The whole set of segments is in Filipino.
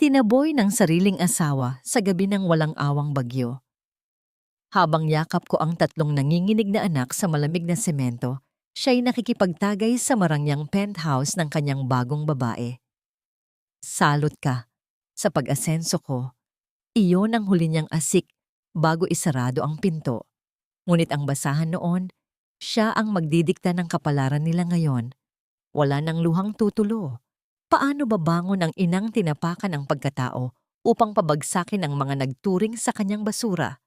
Tinaboy ng sariling asawa sa gabi ng walang awang bagyo. Habang yakap ko ang tatlong nanginginig na anak sa malamig na semento, siya'y nakikipagtagay sa marangyang penthouse ng kanyang bagong babae. Salot ka. Sa pag-asenso ko, iyon ang huli niyang asik bago isarado ang pinto. Ngunit ang basahan noon, siya ang magdidikta ng kapalaran nila ngayon. Wala nang luhang tutulo. Paano babangon ang inang tinapakan ang pagkatao upang pabagsakin ang mga nagturing sa kanyang basura?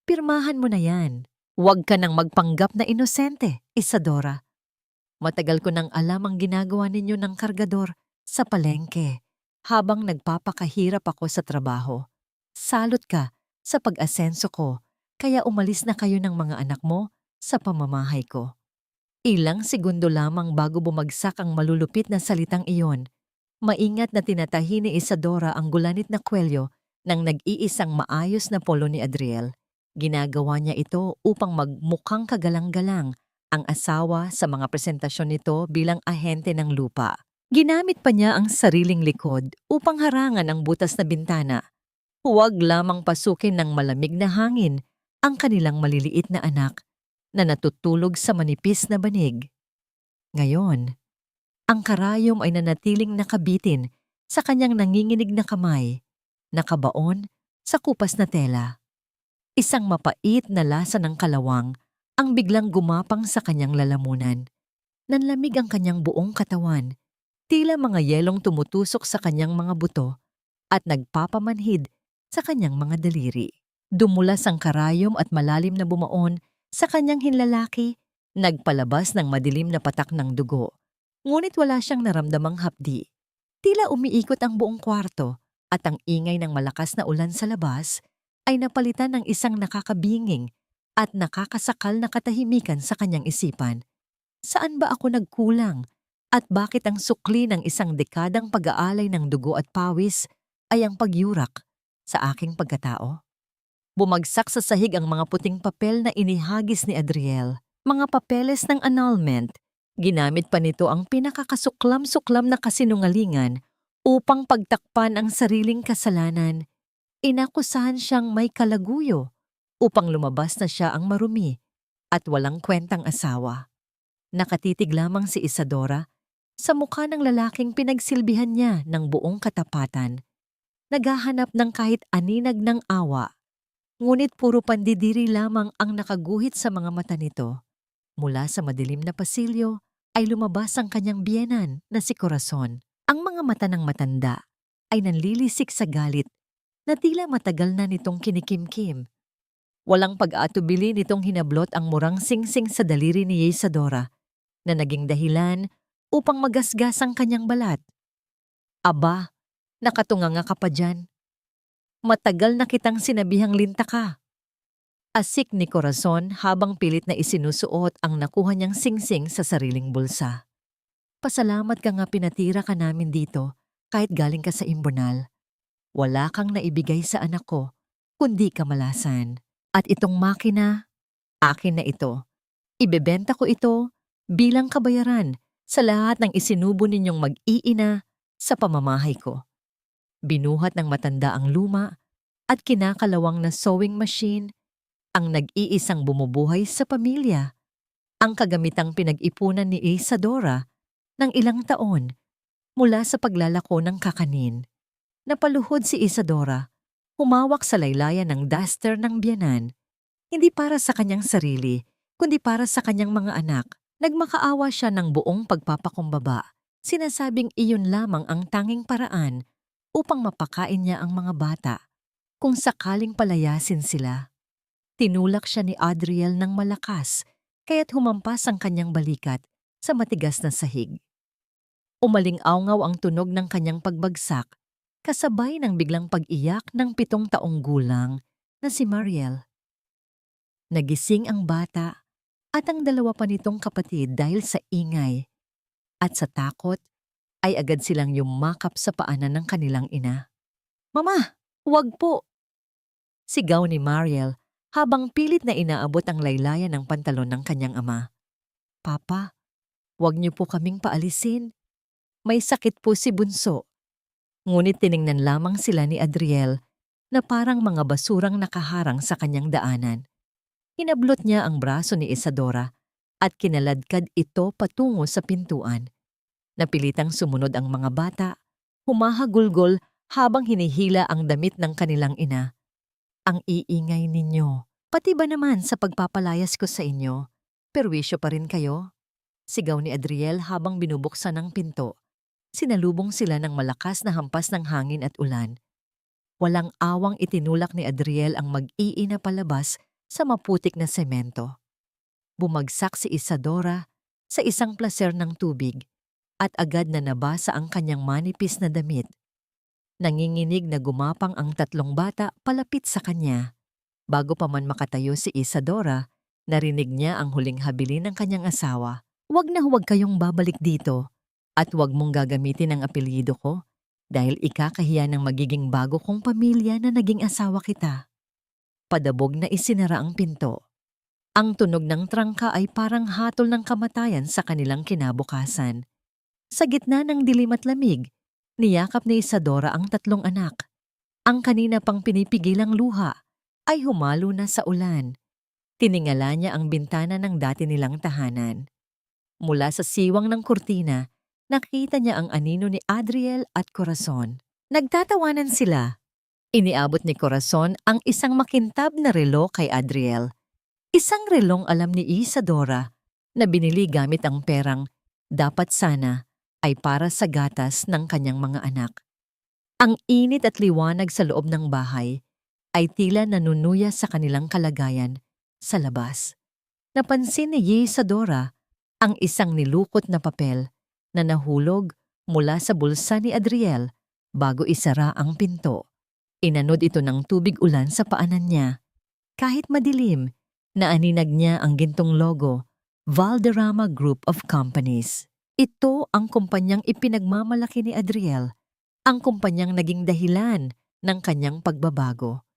Pirmahan mo na yan. Huwag ka nang magpanggap na inosente, Isadora. Matagal ko nang alam ang ginagawa ninyo ng kargador sa palengke habang nagpapakahirap ako sa trabaho. Salot ka sa pag-asenso ko, kaya umalis na kayo ng mga anak mo sa pamamahay ko. Ilang segundo lamang bago bumagsak ang malulupit na salitang iyon, maingat na tinatahi ni Isadora ang gulanit na kwelyo ng nag-iisang maayos na polo ni Adriel. Ginagawa niya ito upang magmukhang kagalang-galang ang asawa sa mga presentasyon nito bilang ahente ng lupa. Ginamit pa niya ang sariling likod upang harangan ang butas na bintana. Huwag lamang pasukin ng malamig na hangin ang kanilang maliliit na anak na natutulog sa manipis na banig. Ngayon, ang karayom ay nanatiling nakabitin sa kanyang nanginginig na kamay, nakabaon sa kupas na tela. Isang mapait na lasa ng kalawang ang biglang gumapang sa kanyang lalamunan. Nanlamig ang kanyang buong katawan, tila mga yelong tumutusok sa kanyang mga buto at nagpapamanhid sa kanyang mga daliri. Dumulas ang karayom at malalim na bumaon sa kanyang hinlalaki, nagpalabas ng madilim na patak ng dugo. Ngunit wala siyang naramdamang hapdi. Tila umiikot ang buong kwarto at ang ingay ng malakas na ulan sa labas ay napalitan ng isang nakakabinging at nakakasakal na katahimikan sa kanyang isipan. Saan ba ako nagkulang? At bakit ang sukli ng isang dekadang pag-aalay ng dugo at pawis ay ang pagyurak sa aking pagkatao? Bumagsak sa sahig ang mga puting papel na inihagis ni Adriel. Mga papeles ng annulment. Ginamit pa nito ang pinakakasuklam-suklam na kasinungalingan upang pagtakpan ang sariling kasalanan. Inakusahan siyang may kalaguyo upang lumabas na siya ang marumi at walang kwentang asawa. Nakatitig lamang si Isadora sa mukha ng lalaking pinagsilbihan niya ng buong katapatan. Naghahanap ng kahit aninag ng awa, ngunit puro pandidiri lamang ang nakaguhit sa mga mata nito. Mula sa madilim na pasilyo ay lumabas ang kanyang biyenan na si Corazon. Ang mga mata ng matanda ay nanlilisik sa galit na tila matagal na nitong kinikimkim. Walang pag-aatubili nitong hinablot ang murang singsing sa daliri ni Isadora na naging dahilan upang magasgas ang kanyang balat. Aba, nakatunganga ka pa dyan. Matagal na kitang sinabihang linta ka. Asik ni Corazon habang pilit na isinusuot ang nakuha niyang singsing sa sariling bulsa. Pasalamat ka nga pinatira ka namin dito kahit galing ka sa imbonal. Wala kang naibigay sa anak ko, kundi kamalasan. At itong makina, akin na ito. Ibebenta ko ito bilang kabayaran sa lahat ng isinubo ninyong mag-iina sa pamamahay ko. Binuhat ng matanda ang luma at kinakalawang na sewing machine, ang nag-iisang bumubuhay sa pamilya, ang kagamitang pinag-ipunan ni Isadora ng ilang taon mula sa paglalako ng kakanin. Napaluhod si Isadora, humawak sa laylayan ng duster ng biyanan, hindi para sa kanyang sarili, kundi para sa kanyang mga anak. Nagmakaawa siya ng buong pagpapakumbaba, sinasabing iyon lamang ang tanging paraan upang mapakain niya ang mga bata, kung sakaling palayasin sila. Tinulak siya ni Adriel ng malakas, kaya't humampas ang kanyang balikat sa matigas na sahig. Umaling-awngaw ang tunog ng kanyang pagbagsak, kasabay ng biglang pag-iyak ng 7 taong gulang na si Mariel. Nagising ang bata at ang 2 pa nitong kapatid dahil sa ingay at sa takot ay agad silang yumakap sa paanan ng kanilang ina. "Mama, huwag po!" Sigaw ni Mariel habang pilit na inaabot ang laylayan ng pantalon ng kanyang ama. "Papa, huwag niyo po kaming paalisin. May sakit po si Bunso." Ngunit tiningnan lamang sila ni Adriel na parang mga basurang nakaharang sa kanyang daanan. Hinablot niya ang braso ni Isadora at kinaladkad ito patungo sa pintuan. Napilitang sumunod ang mga bata, humahagulgol habang hinihila ang damit ng kanilang ina. Ang iingay ninyo, pati ba naman sa pagpapalayas ko sa inyo, perwisyo pa rin kayo? Sigaw ni Adriel habang binubuksan ang pinto. Sinalubong sila ng malakas na hampas ng hangin at ulan. Walang awang itinulak ni Adriel ang mag-iina palabas sa maputik na semento. Bumagsak si Isadora sa isang plaser ng tubig at agad na nabasa ang kanyang manipis na damit. Nanginginig na gumapang ang tatlong bata palapit sa kanya. Bago pa man makatayo si Isadora, narinig niya ang huling habilin ng kanyang asawa. "Huwag na huwag kayong babalik dito at huwag mong gagamitin ang apelyido ko dahil ikakahiya ng magiging bago kong pamilya na naging asawa kita." Padabog na isinara ang pinto. Ang tunog ng trangka ay parang hatol ng kamatayan sa kanilang kinabukasan. Sa gitna ng dilim at lamig, niyakap ni Isadora ang tatlong anak. Ang kanina pang pinipigilang luha ay humalo na sa ulan. Tiningala niya ang bintana ng dati nilang tahanan. Mula sa siwang ng kurtina, nakita niya ang anino ni Adriel at Corazon. Nagtatawanan sila. Iniabot ni Corazon ang isang makintab na relo kay Adriel. Isang relong alam ni Isadora na binili gamit ang perang dapat sana ay para sa gatas ng kanyang mga anak. Ang init at liwanag sa loob ng bahay ay tila nanunuya sa kanilang kalagayan sa labas. Napansin ni Isadora ang isang nilukot na papel na nahulog mula sa bulsa ni Adriel bago isara ang pinto. Inanod ito ng tubig ulan sa paanan niya. Kahit madilim, naaninag niya ang gintong logo, Valderrama Group of Companies. Ito ang kumpanyang ipinagmamalaki ni Adriel, ang kumpanyang naging dahilan ng kanyang pagbabago.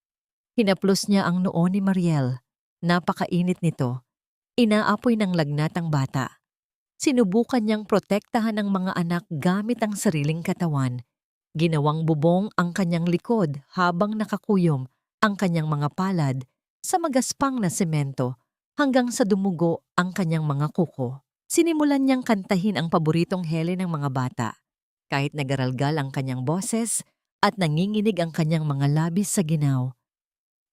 Hinaplos niya ang noo ni Mariel. Napakainit nito. Inaapoy ng lagnat ang bata. Sinubukan niyang protektahan ang mga anak gamit ang sariling katawan. Ginawang bubong ang kanyang likod habang nakakuyom ang kanyang mga palad sa magaspang na semento hanggang sa dumugo ang kanyang mga kuko. Sinimulan niyang kantahin ang paboritong hele ng mga bata, kahit nagaralgal ang kanyang boses at nanginginig ang kanyang mga labis sa ginaw.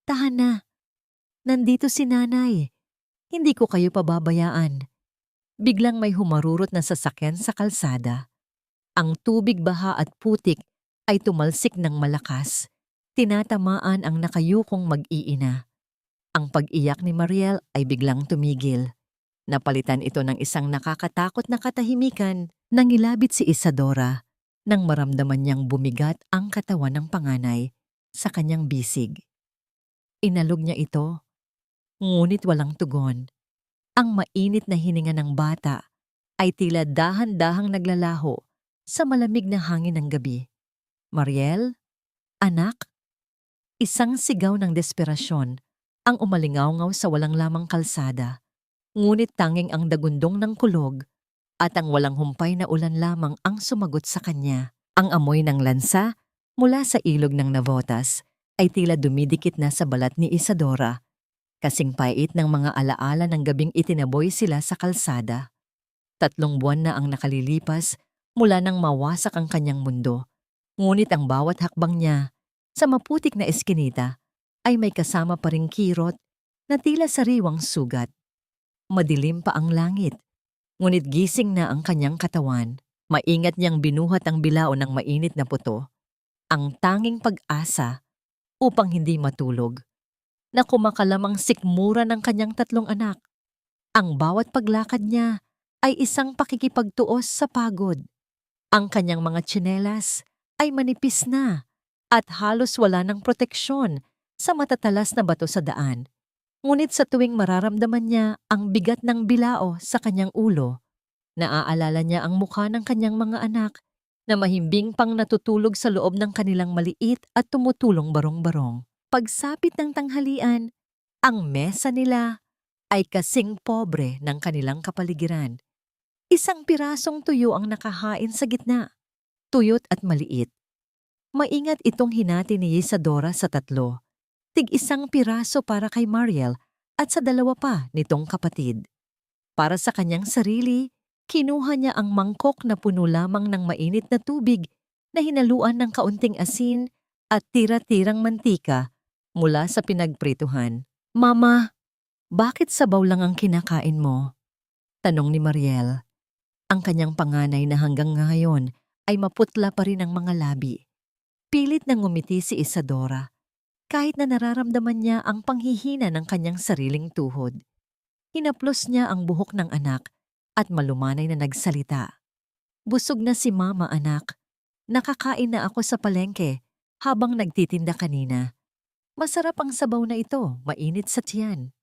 "Tahan na! Nandito si nanay! Hindi ko kayo pababayaan." Biglang may humarurot na sasakyan sa kalsada. Ang tubig, baha at putik ay tumalsik ng malakas. Tinatamaan ang nakayukong mag-iina. Ang pag-iyak ni Mariel ay biglang tumigil. Napalitan ito ng isang nakakatakot na katahimikan. Nangilabit si Isadora nang maramdaman niyang bumigat ang katawan ng panganay sa kanyang bisig. Inalog niya ito, ngunit walang tugon. Ang mainit na hininga ng bata ay tila dahan-dahang naglalaho sa malamig na hangin ng gabi. "Mariel? Anak?" Isang sigaw ng desperasyon ang umalingawngaw sa walang lamang kalsada. Ngunit tanging ang dagundong ng kulog at ang walang humpay na ulan lamang ang sumagot sa kanya. Ang amoy ng lansa mula sa ilog ng Navotas ay tila dumidikit na sa balat ni Isadora. Kasing pait ng mga alaala ng gabing itinaboy sila sa kalsada. 3 buwan na ang nakalilipas mula nang mawasak ang kanyang mundo. Ngunit ang bawat hakbang niya sa maputik na eskinita ay may kasama pa ring kirot na tila sariwang sugat. Madilim pa ang langit, ngunit gising na ang kanyang katawan. Maingat niyang binuhat ang bilao ng mainit na puto, ang tanging pag-asa upang hindi matulog, na kumakalamang sikmura ng kanyang 3 anak. Ang bawat paglakad niya ay isang pakikipagtuos sa pagod. Ang kanyang mga tsinelas ay manipis na at halos wala ng proteksyon sa matatalas na bato sa daan. Ngunit sa tuwing mararamdaman niya ang bigat ng bilao sa kanyang ulo, naaalala niya ang mukha ng kanyang mga anak na mahimbing pang natutulog sa loob ng kanilang maliit at tumutulong barong-barong. Pagsapit ng tanghalian, ang mesa nila ay kasing pobre ng kanilang kapaligiran. Isang pirasong tuyo ang nakahain sa gitna, tuyot at maliit. Maingat itong hinati ni Isadora sa 3. Tig-1 piraso para kay Mariel at sa 2 pa nitong kapatid. Para sa kanyang sarili, kinuha niya ang mangkok na puno lamang ng mainit na tubig na hinaluan ng kaunting asin at tira-tirang mantika mula sa pinagprituhan. "Mama, bakit sabaw lang ang kinakain mo?" tanong ni Mariel. Ang kanyang panganay na hanggang ngayon ay maputla pa rin ang mga labi. Pilit na ngumiti si Isadora, kahit na nararamdaman niya ang panghihina ng kanyang sariling tuhod. Hinaplos niya ang buhok ng anak at malumanay na nagsalita. "Busog na si Mama, anak. Nakakain na ako sa palengke habang nagtitinda kanina. Masarap ang sabaw na ito, mainit sa tiyan."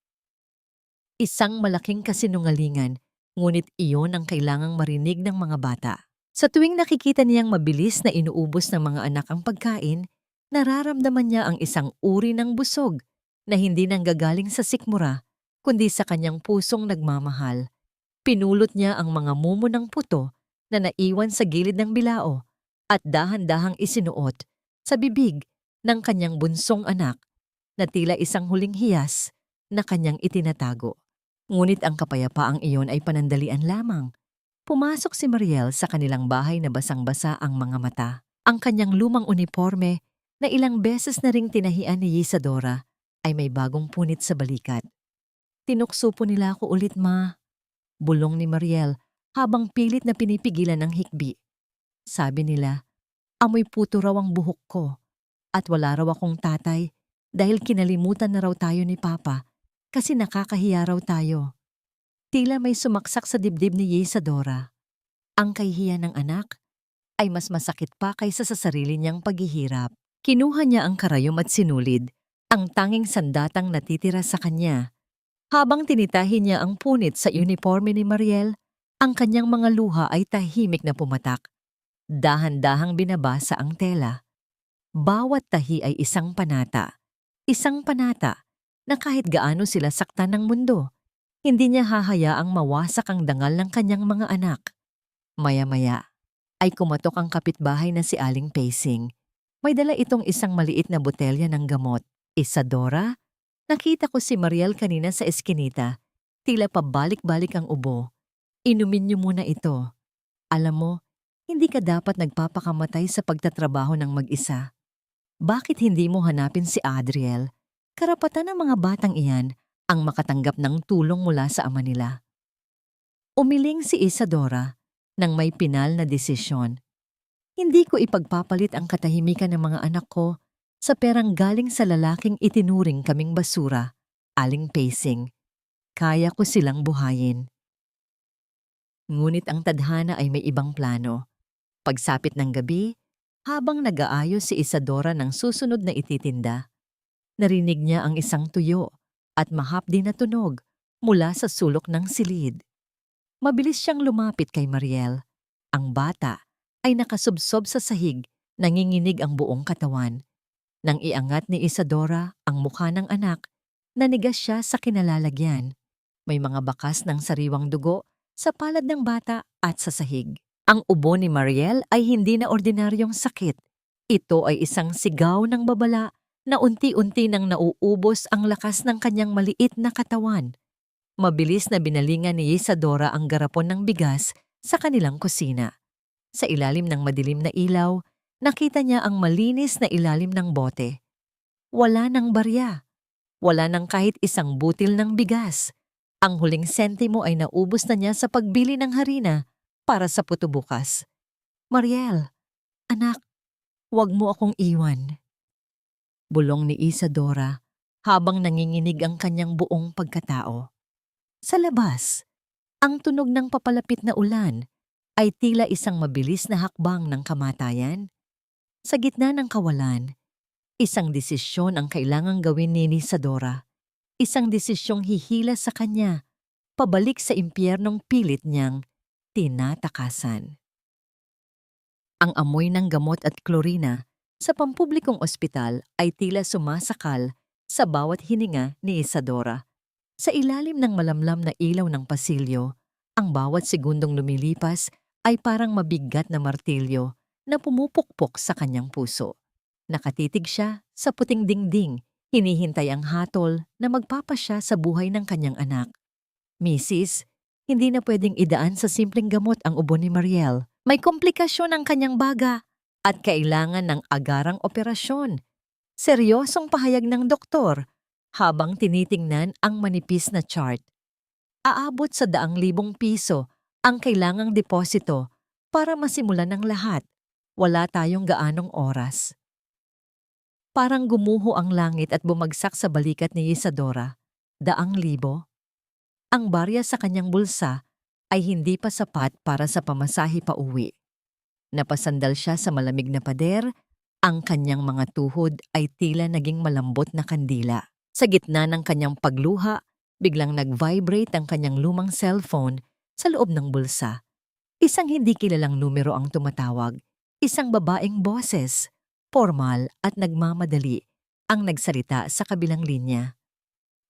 Isang malaking kasinungalingan, ngunit iyon ang kailangang marinig ng mga bata. Sa tuwing nakikita niyang mabilis na inuubos ng mga anak ang pagkain, nararamdaman niya ang isang uri ng busog na hindi nanggagaling sa sikmura, kundi sa kanyang pusong nagmamahal. Pinulot niya ang mga mumo ng puto na naiwan sa gilid ng bilao at dahan-dahang isinuot sa bibig ng kanyang bunsong anak na tila isang huling hiyas na kanyang itinatago. Ngunit ang kapayapaang iyon ay panandalian lamang. Pumasok si Mariel sa kanilang bahay na basang-basa ang mga mata. Ang kanyang lumang uniforme na ilang beses na ring tinahian ni Isadora ay may bagong punit sa balikat. "Tinukso po nila ako ulit, Ma," bulong ni Mariel habang pilit na pinipigilan ng hikbi. "Sabi nila, amoy puto raw ang buhok ko at wala raw akong tatay dahil kinalimutan na raw tayo ni Papa kasi nakakahiya raw tayo." Tila may sumaksak sa dibdib ni Isadora. Ang kahihiyan ng anak ay mas masakit pa kaysa sa sarili niyang paghihirap. Kinuha niya ang karayom at sinulid, ang tanging sandatang natitira sa kanya. Habang tinitahi niya ang punit sa uniforme ni Mariel, ang kanyang mga luha ay tahimik na pumatak. Dahan-dahang binabasa ang tela. Bawat tahi ay isang panata. Isang panata na kahit gaano sila saktan ng mundo, hindi niya hahayaang mawasak ang dangal ng kanyang mga anak. Maya-maya ay kumatok ang kapitbahay na si Aling Pacing. May dala itong isang maliit na botelya ng gamot. "Isadora, nakita ko si Mariel kanina sa eskinita. Tila pabalik-balik ang ubo. Inumin niyo muna ito. Alam mo, hindi ka dapat nagpapakamatay sa pagtatrabaho ng mag-isa. Bakit hindi mo hanapin si Adriel? Karapatan ng mga batang iyan ang makatanggap ng tulong mula sa ama nila." Umiling si Isadora nang may pinal na desisyon. "Hindi ko ipagpapalit ang katahimikan ng mga anak ko sa perang galing sa lalaking itinuring kaming basura, Aling Pacing. Kaya ko silang buhayin." Ngunit ang tadhana ay may ibang plano. Pagsapit ng gabi, habang nag-aayos si Isadora ng susunod na ititinda, narinig niya ang isang tuyo at mahapdi na tunog mula sa sulok ng silid. Mabilis siyang lumapit kay Mariel. Ang bata ay nakasubsob sa sahig, nanginginig ang buong katawan. Nang iangat ni Isadora ang mukha ng anak, nanigas siya sa kinalalagyan. May mga bakas ng sariwang dugo sa palad ng bata at sa sahig. Ang ubo ni Mariel ay hindi na ordinaryong sakit. Ito ay isang sigaw ng babala na unti-unti nang nauubos ang lakas ng kanyang maliit na katawan. Mabilis na binalingan ni Isadora ang garapon ng bigas sa kanilang kusina. Sa ilalim ng madilim na ilaw, nakita niya ang malinis na ilalim ng bote. Wala nang barya. Wala nang kahit isang butil ng bigas. Ang huling sentimo ay naubos na niya sa pagbili ng harina para sa puto bukas. "Mariel, anak, huwag mo akong iwan," bulong ni Isadora habang nanginginig ang kanyang buong pagkatao. Sa labas, ang tunog ng papalapit na ulan ay tila isang mabilis na hakbang ng kamatayan. Sa gitna ng kawalan, isang desisyon ang kailangang gawin ni Isadora. Isang desisyong hihila sa kanya, pabalik sa impyernong pilit niyang tinatakasan. Ang amoy ng gamot at klorina sa pampublikong ospital ay tila sumasakal sa bawat hininga ni Isadora. Sa ilalim ng malamlam na ilaw ng pasilyo, ang bawat segundong lumilipas ay parang mabigat na martilyo na pumupukpok sa kanyang puso. Nakatitig siya sa puting dingding, hinihintay ang hatol na magpapasya sa buhay ng kanyang anak. Mrs., hindi na pwedeng idaan sa simpleng gamot ang ubo ni Mariel. May komplikasyon ang kanyang baga at kailangan ng agarang operasyon. Seryosong pahayag ng doktor habang tinitingnan ang manipis na chart. Aabot sa 200,000 piso ang kailangang deposito para masimulan ng lahat. Wala tayong gaanong oras. Parang gumuho ang langit at bumagsak sa balikat ni Isadora. 200,000? Ang barya sa kanyang bulsa ay hindi pa sapat para sa pamasahe pa uwi. Napasandal siya sa malamig na pader, ang kanyang mga tuhod ay tila naging malambot na kandila. Sa gitna ng kanyang pagluha, biglang nag-vibrate ang kanyang lumang cellphone sa loob ng bulsa. Isang hindi kilalang numero ang tumatawag, isang babaeng boses, formal at nagmamadali, ang nagsalita sa kabilang linya.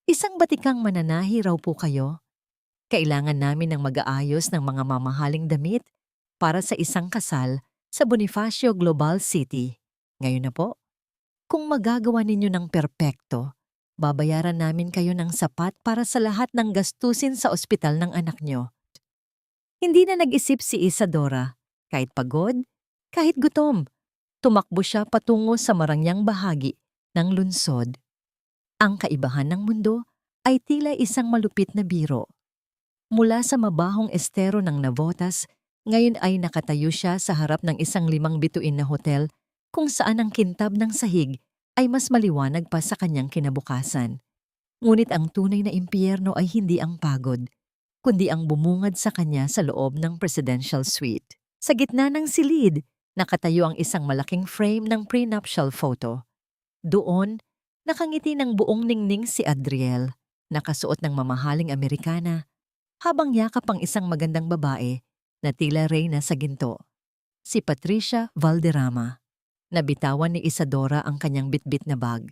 Isang batikang mananahi raw po kayo. Kailangan namin ng mag-aayos ng mga mamahaling damit para sa isang kasal sa Bonifacio Global City. Ngayon na po. Kung magagawa ninyo ng perpekto, babayaran namin kayo ng sapat para sa lahat ng gastusin sa ospital ng anak nyo. Hindi na nag-isip si Isadora. Kahit pagod, kahit gutom, tumakbo siya patungo sa marangyang bahagi ng lungsod. Ang kaibahan ng mundo ay tila isang malupit na biro. Mula sa mabahong estero ng Navotas, ngayon ay nakatayo siya sa harap ng isang 5 bituin na hotel kung saan ang kintab ng sahig ay mas maliwanag pa sa kanyang kinabukasan. Ngunit ang tunay na impyerno ay hindi ang pagod, kundi ang bumungad sa kanya sa loob ng presidential suite. Sa gitna ng silid, nakatayo ang isang malaking frame ng prenuptial photo. Doon, nakangiti ng buong ningning si Adriel, nakasuot ng mamahaling Amerikana, habang yakap ang isang magandang babae na tila reyna sa ginto. Si Patricia Valderrama. Nabitawan ni Isadora ang kanyang bitbit na bag.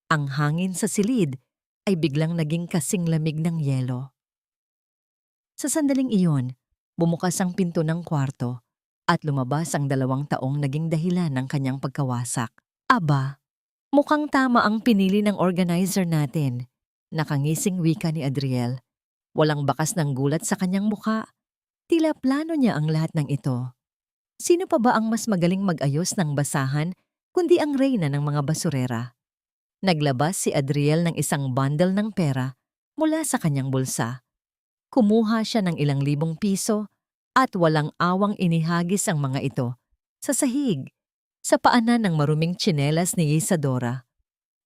Ang hangin sa silid ay biglang naging kasing lamig ng yelo. Sa sandaling iyon, bumukas ang pinto ng kwarto at lumabas ang 2 taong naging dahilan ng kanyang pagkawasak. Aba, mukhang tama ang pinili ng organizer natin. Nakangising wika ni Adriel. Walang bakas ng gulat sa kanyang mukha. Tila plano niya ang lahat ng ito. Sino pa ba ang mas magaling mag-ayos ng basahan kundi ang reyna ng mga basurera? Naglabas si Adriel ng isang bundle ng pera mula sa kanyang bulsa. Kumuha siya ng ilang libong piso at walang awang inihagis ang mga ito sa sahig, sa paanan ng maruming tsinelas ni Isadora.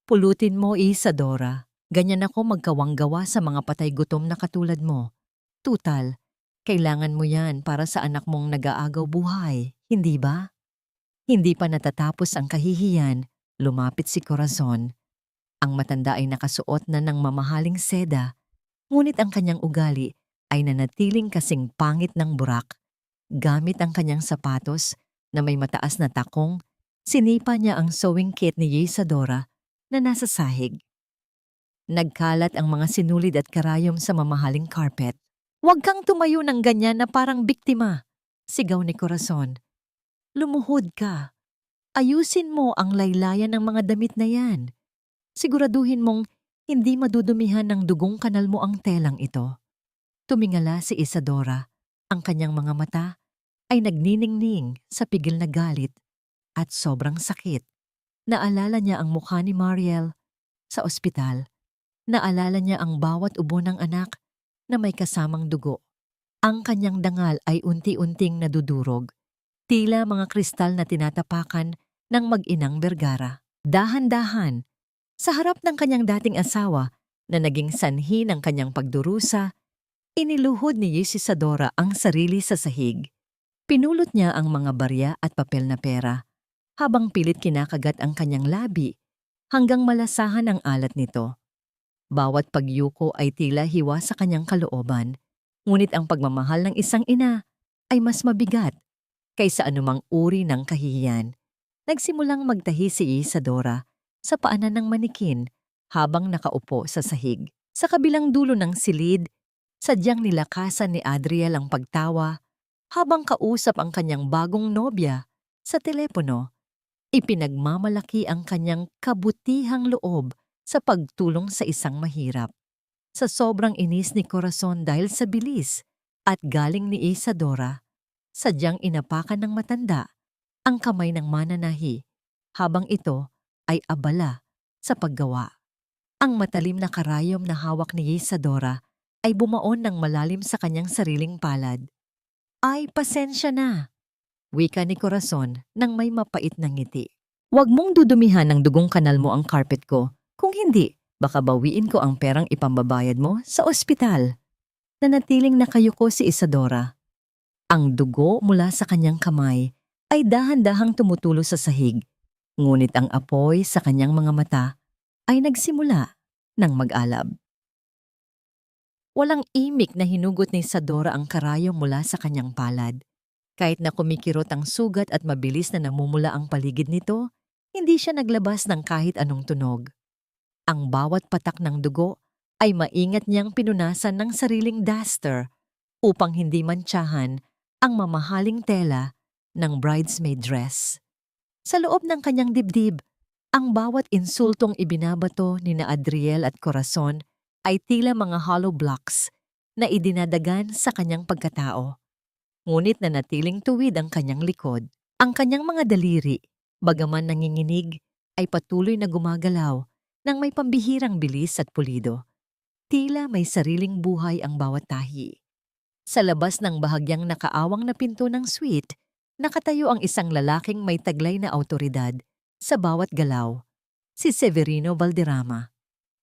Pulutin mo, Isadora. Ganyan ako magkawanggawa sa mga patay gutom na katulad mo. Tutal, kailangan mo yan para sa anak mong nag-aagaw buhay, hindi ba? Hindi pa natatapos ang kahihiyan, lumapit si Corazon. Ang matanda ay nakasuot na ng mamahaling seda, ngunit ang kanyang ugali ay nanatiling kasing pangit ng burak. Gamit ang kanyang sapatos na may mataas na takong, sinipa niya ang sewing kit ni Isadora na nasa sahig. Nagkalat ang mga sinulid at karayom sa mamahaling carpet. "Huwag kang tumayo ng ganyan na parang biktima," sigaw ni Corazon. "Lumuhod ka. Ayusin mo ang laylayan ng mga damit na yan. Siguraduhin mong hindi madudumihan ng dugong kanal mo ang telang ito." Tumingala si Isadora. Ang kanyang mga mata ay nagniningning sa pigil na galit at sobrang sakit. Naalala niya ang mukha ni Mariel sa ospital. Naalala niya ang bawat ubo ng anak na may kasamang dugo. Ang kanyang dangal ay unti-unting nadudurog, tila mga kristal na tinatapakan ng mag-inang Vergara. Dahan-dahan, sa harap ng kanyang dating asawa na naging sanhi ng kanyang pagdurusa, iniluhod ni Isadora ang sarili sa sahig. Pinulot niya ang mga barya at papel na pera, habang pilit kinakagat ang kanyang labi hanggang malasahan ang alat nito. Bawat pagyuko ay tila hiwa sa kanyang kalooban, ngunit ang pagmamahal ng isang ina ay mas mabigat kaysa anumang uri ng kahihiyan. Nagsimulang magtahi si Isadora sa paanan ng manikin habang nakaupo sa sahig. Sa kabilang dulo ng silid, sadyang nilakasan ni Adriel ang pagtawa habang kausap ang kanyang bagong nobya Sa telepono, ipinagmamalaki ang kanyang kabutihang loob sa pagtulong sa isang mahirap. Sa sobrang inis ni Corazon dahil sa bilis at galing ni Isadora, sadyang inapakan ng matanda ang kamay ng mananahi habang ito ay abala sa paggawa. Ang matalim na karayom na hawak ni Isadora ay bumaon ng malalim sa kanyang sariling palad. Ay, pasensya na, wika ni Corazon nang may mapait na ngiti. Huwag mong dudumihan ng dugong kanal mo ang carpet ko. Kung hindi, baka bawiin ko ang perang ipambabayad mo sa ospital. Nanatiling nakayuko si Isadora. Ang dugo mula sa kanyang kamay ay dahan-dahang tumutulo sa sahig, ngunit ang apoy sa kanyang mga mata ay nagsimula ng mag-alab. Walang imik na hinugot ni Isadora ang karayom mula sa kanyang palad. Kahit na kumikirot ang sugat at mabilis na namumula ang paligid nito, hindi siya naglabas ng kahit anong tunog. Ang bawat patak ng dugo ay maingat niyang pinunasan ng sariling duster upang hindi mantsahan ang mamahaling tela ng bridesmaid dress. Sa loob ng kanyang dibdib, ang bawat insultong ibinabato ni na Adriel at Corazon ay tila mga hollow blocks na idinadagan sa kanyang pagkatao. Ngunit nanatiling tuwid ang kanyang likod. Ang kanyang mga daliri, bagaman nanginginig, ay patuloy na gumagalaw ng may pambihirang bilis at pulido. Tila may sariling buhay ang bawat tahi. Sa labas ng bahagyang nakaawang na pinto ng suite, nakatayo ang isang lalaking may taglay na awtoridad sa bawat galaw, si Severino Valderrama.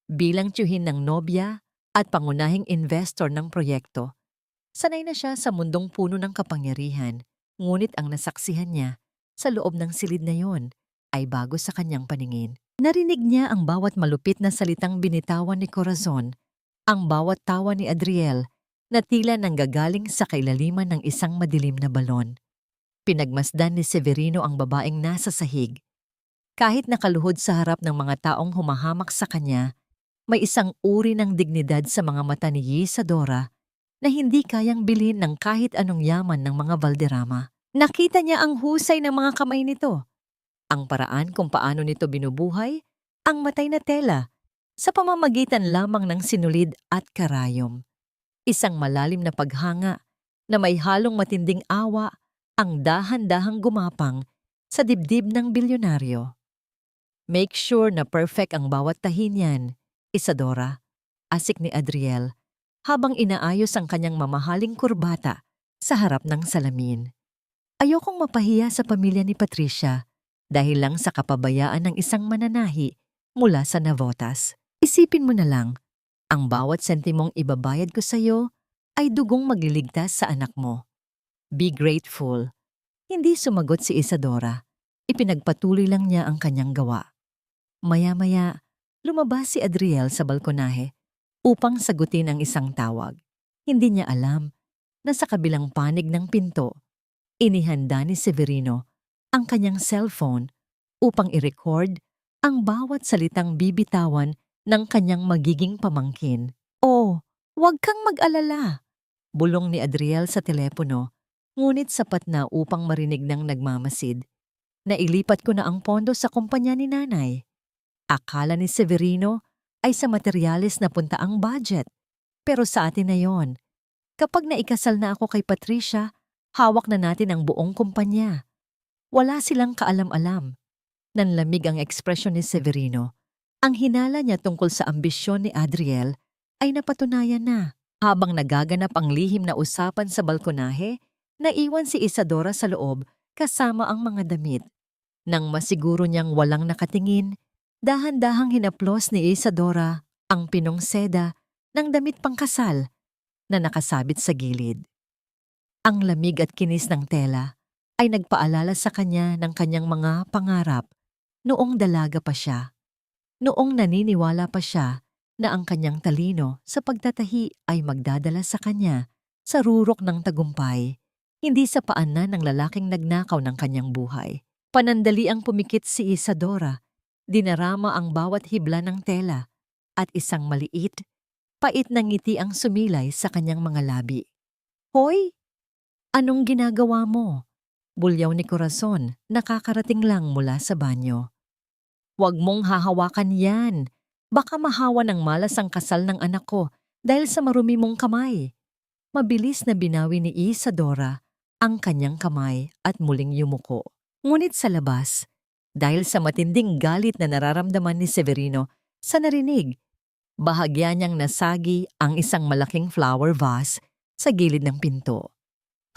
Bilang tiyuhin ng nobya at pangunahing investor ng proyekto, sanay na siya sa mundong puno ng kapangyarihan, ngunit ang nasaksihan niya sa loob ng silid na yon ay bago sa kanyang paningin. Narinig niya ang bawat malupit na salitang binitawan ni Corazon, ang bawat tawa ni Adriel na tila nanggagaling sa kailaliman ng isang madilim na balon. Pinagmasdan ni Severino ang babaeng nasa sahig. Kahit nakaluhod sa harap ng mga taong humahamak sa kanya, may isang uri ng dignidad sa mga mata ni Isadora na hindi kayang bilhin ng kahit anong yaman ng mga Valderrama. Nakita niya ang husay ng mga kamay nito, ang paraan kung paano nito binubuhay ang matay na tela sa pamamagitan lamang ng sinulid at karayom. Isang malalim na paghanga na may halong matinding awa ang dahan-dahang gumapang sa dibdib ng bilyonaryo. Make sure na perfect ang bawat tahi niyan, Isadora, asik ni Adriel, habang inaayos ang kanyang mamahaling kurbata sa harap ng salamin. Ayokong mapahiya sa pamilya ni Patricia dahil lang sa kapabayaan ng isang mananahi mula sa Navotas. Isipin mo na lang, ang bawat sentimong ibabayad ko sa iyo ay dugong magliligtas sa anak mo. Be grateful. Hindi sumagot si Isadora. Ipinagpatuloy lang niya ang kanyang gawa. Maya-maya, lumabas si Adriel sa balkonahe upang sagutin ang isang tawag. Hindi niya alam na sa kabilang panig ng pinto, inihanda ni Severino ang kanyang cellphone upang i-record ang bawat salitang bibitawan ng kanyang magiging pamangkin. "Oh, huwag kang mag-alala," bulong ni Adriel sa telepono, ngunit sapat na upang marinig ng nagmamasid. "Nailipat ko na ang pondo sa kumpanya ni nanay." Akala ni Severino ay sa materyales na punta ang budget. Pero sa atin na yon. Kapag naikasal na ako kay Patricia, hawak na natin ang buong kumpanya. Wala silang kaalam-alam. Nanlamig ang ekspresyon ni Severino. Ang hinala niya tungkol sa ambisyon ni Adriel ay napatunayan na. Habang nagaganap ang lihim na usapan sa balkonahe, naiwan si Isadora sa loob kasama ang mga damit. Nang masiguro niyang walang nakatingin, dahan-dahang hinaplos ni Isadora ang pinong seda ng damit pangkasal na nakasabit sa gilid. Ang lamig at kinis ng tela ay nagpaalala sa kanya ng kanyang mga pangarap noong dalaga pa siya. Noong naniniwala pa siya na ang kanyang talino sa pagtatahi ay magdadala sa kanya sa rurok ng tagumpay, hindi sa paanan ng lalaking nagnakaw ng kanyang buhay. Panandali ang pumikit si Isadora. Dinarama ang bawat hibla ng tela at isang maliit, pait na ngiti ang sumilay sa kanyang mga labi. "Hoy! Anong ginagawa mo?" Bulyaw ni Corazon, nakakarating lang mula sa banyo. Huwag mong hahawakan yan. Baka mahawa ng malas ang kasal ng anak ko dahil sa marumi mong kamay. Mabilis na binawi ni Isadora ang kanyang kamay at muling yumuko. Ngunit sa labas, dahil sa matinding galit na nararamdaman ni Severino sa narinig, bahagya niyang nasagi ang isang malaking flower vase sa gilid ng pinto.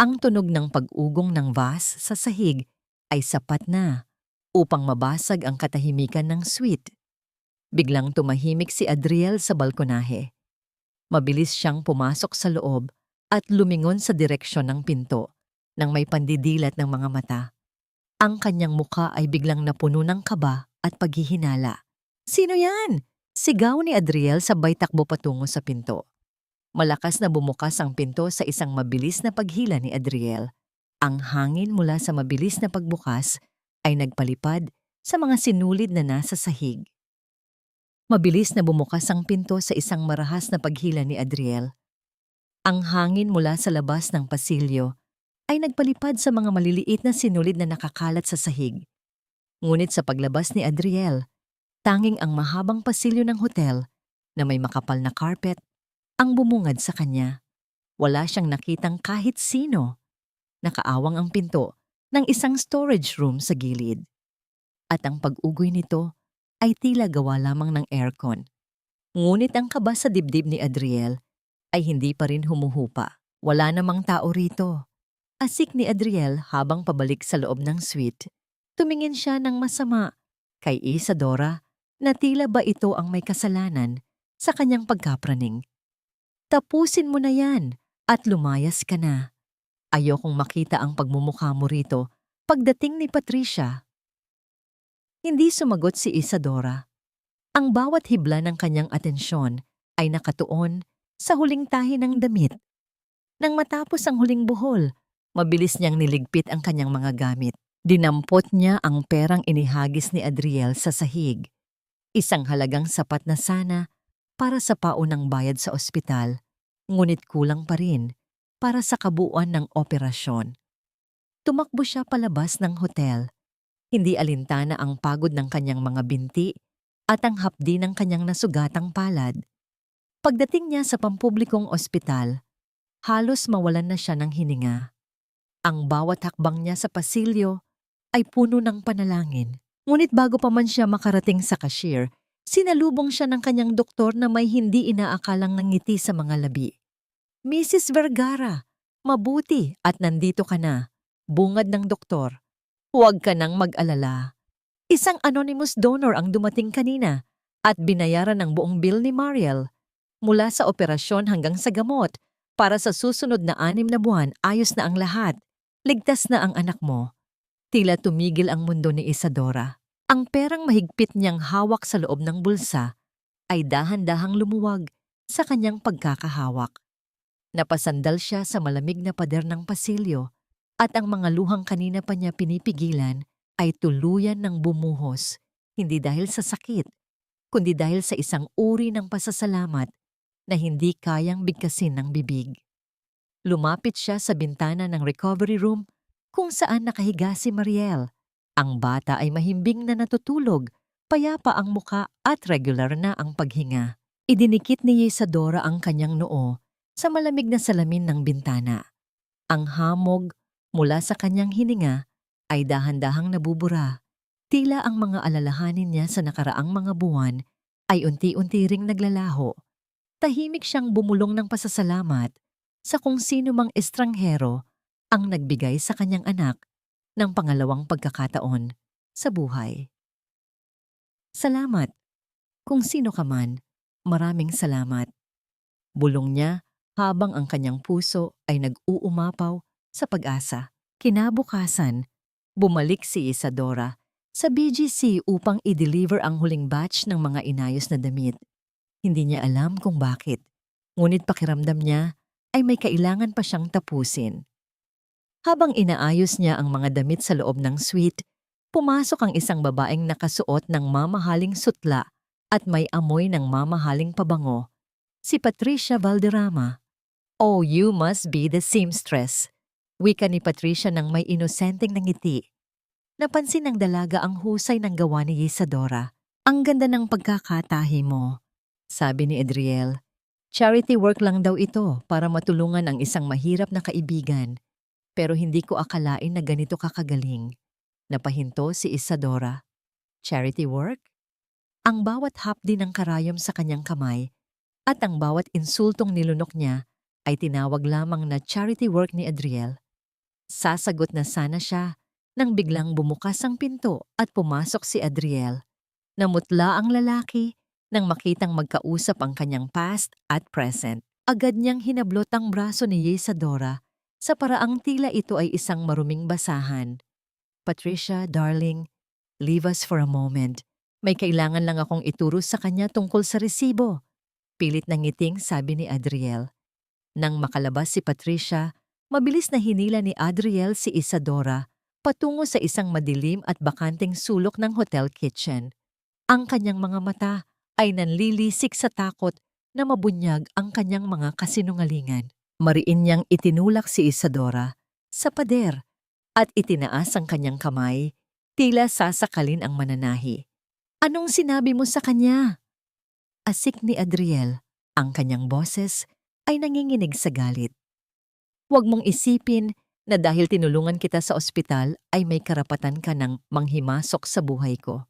Ang tunog ng pag-ugong ng vase sa sahig ay sapat na upang mabasag ang katahimikan ng suite. Biglang tumahimik si Adriel sa balkonahe. Mabilis siyang pumasok sa loob at lumingon sa direksyon ng pinto nang may pandidilat ng mga mata. Ang kanyang muka ay biglang napuno ng kaba at paghihinala. "Sino yan?" Sigaw ni Adriel sabay takbo patungo sa pinto. Malakas na bumukas ang pinto sa isang mabilis na paghila ni Adriel. Ang hangin mula sa mabilis na pagbukas ay nagpalipad sa mga sinulid na nasa sahig. Mabilis na bumukas ang pinto sa isang marahas na paghila ni Adriel. Ang hangin mula sa labas ng pasilyo ay nagpalipad sa mga maliliit na sinulid na nakakalat sa sahig. Ngunit sa paglabas ni Adriel, tanging ang mahabang pasilyo ng hotel na may makapal na carpet ang bumungad sa kanya. Wala siyang nakitang kahit sino. Nakaawang ang pinto ng isang storage room sa gilid. At ang pag-ugoy nito ay tila gawa lamang ng aircon. Ngunit ang kaba sa dibdib ni Adriel ay hindi pa rin humuhupa. Wala namang tao rito. Asik ni Adriel habang pabalik sa loob ng suite. Tumingin siya ng masama kay Isadora na tila ba ito ang may kasalanan sa kanyang pagkapraning. "Tapusin mo na yan at lumayas ka na. Ayokong makita ang pagmumukha mo rito pagdating ni Patricia." Hindi sumagot si Isadora. Ang bawat hibla ng kanyang atensyon ay nakatuon sa huling tahi ng damit. Nang matapos ang huling buhol, mabilis niyang niligpit ang kanyang mga gamit. Dinampot niya ang perang inihagis ni Adriel sa sahig. Isang halagang sapat na sana para sa paunang bayad sa ospital, ngunit kulang pa rin para sa kabuuan ng operasyon. Tumakbo siya palabas ng hotel. Hindi alintana ang pagod ng kanyang mga binti at ang hapdi ng kanyang nasugatang palad. Pagdating niya sa pampublikong ospital, halos mawalan na siya ng hininga. Ang bawat hakbang niya sa pasilyo ay puno ng panalangin. Ngunit bago pa man siya makarating sa cashier, sinalubong siya ng kanyang doktor na may hindi inaakalang nangiti sa mga labi. "Mrs. Vergara, mabuti at nandito ka na," bungad ng doktor. "Huwag ka nang mag-alala. Isang anonymous donor ang dumating kanina at binayaran ng buong bill ni Mariel. Mula sa operasyon hanggang sa gamot, para sa susunod na 6 na buwan ayos na ang lahat. Ligtas na ang anak mo." Tila tumigil ang mundo ni Isadora. Ang perang mahigpit niyang hawak sa loob ng bulsa ay dahan-dahang lumuwag sa kanyang pagkakahawak. Napasandal siya sa malamig na pader ng pasilyo at ang mga luhang kanina pa niya pinipigilan ay tuluyan ng bumuhos, hindi dahil sa sakit, kundi dahil sa isang uri ng pasasalamat na hindi kayang bigkasin ng bibig. Lumapit siya sa bintana ng recovery room kung saan nakahiga si Mariel. Ang bata ay mahimbing na natutulog, payapa ang muka at regular na ang paghinga. Idinikit ni Isadora ang kanyang noo sa malamig na salamin ng bintana. Ang hamog mula sa kanyang hininga ay dahan-dahang nabubura. Tila ang mga alalahanin niya sa nakaraang mga buwan ay unti-unti ring naglalaho. Tahimik siyang bumulong ng pasasalamat sa kung sino mang estranghero ang nagbigay sa kanyang anak ng pangalawang pagkakataon sa buhay. "Salamat. Kung sino ka man, maraming salamat." Bulong niya habang ang kanyang puso ay nag-uumapaw sa pag-asa. Kinabukasan, bumalik si Isadora sa BGC upang i-deliver ang huling batch ng mga inayos na damit. Hindi niya alam kung bakit, ngunit pakiramdam niya ay may kailangan pa siyang tapusin. Habang inaayos niya ang mga damit sa loob ng suite, pumasok ang isang babaeng nakasuot ng mamahaling sutla at may amoy ng mamahaling pabango. Si Patricia Valderrama. "Oh, you must be the seamstress," Wika ni Patricia ng may inosenteng ngiti. Napansin ng dalaga ang husay ng gawa ni Isadora. Ang ganda ng pagkakatahi mo, sabi ni Adriel. Charity work lang daw ito para matulungan ang isang mahirap na kaibigan. Pero hindi ko akalain na ganito kakagaling. Napahinto si Isadora. Charity work? Ang bawat hapdi ng karayom sa kanyang kamay at ang bawat insultong nilunok niya ay tinawag lamang na charity work ni Adriel. Sasagot na sana siya nang biglang bumukas ang pinto at pumasok si Adriel. Namutla ang lalaki nang makitang magkausap ang kanyang past at present. Agad niyang hinablot ang braso ni Isadora sa paraang tila ito ay isang maruming basahan. Patricia, darling, leave us for a moment. May kailangan lang akong ituro sa kanya tungkol sa resibo. Pilit na ngiting sabi ni Adriel. Nang makalabas si Patricia, mabilis na hinila ni Adriel si Isadora patungo sa isang madilim at bakanteng sulok ng hotel kitchen. Ang kanyang mga mata ay nanlilisik sa takot na mabunyag ang kanyang mga kasinungalingan. Mariin niyang itinulak si Isadora sa pader at itinaas ang kanyang kamay, tila sasakalin ang mananahi. Anong sinabi mo sa kanya? Asik ni Adriel, ang kanyang boses ay nanginginig sa galit. Huwag mong isipin na dahil tinulungan kita sa ospital ay may karapatan ka ng manghimasok sa buhay ko.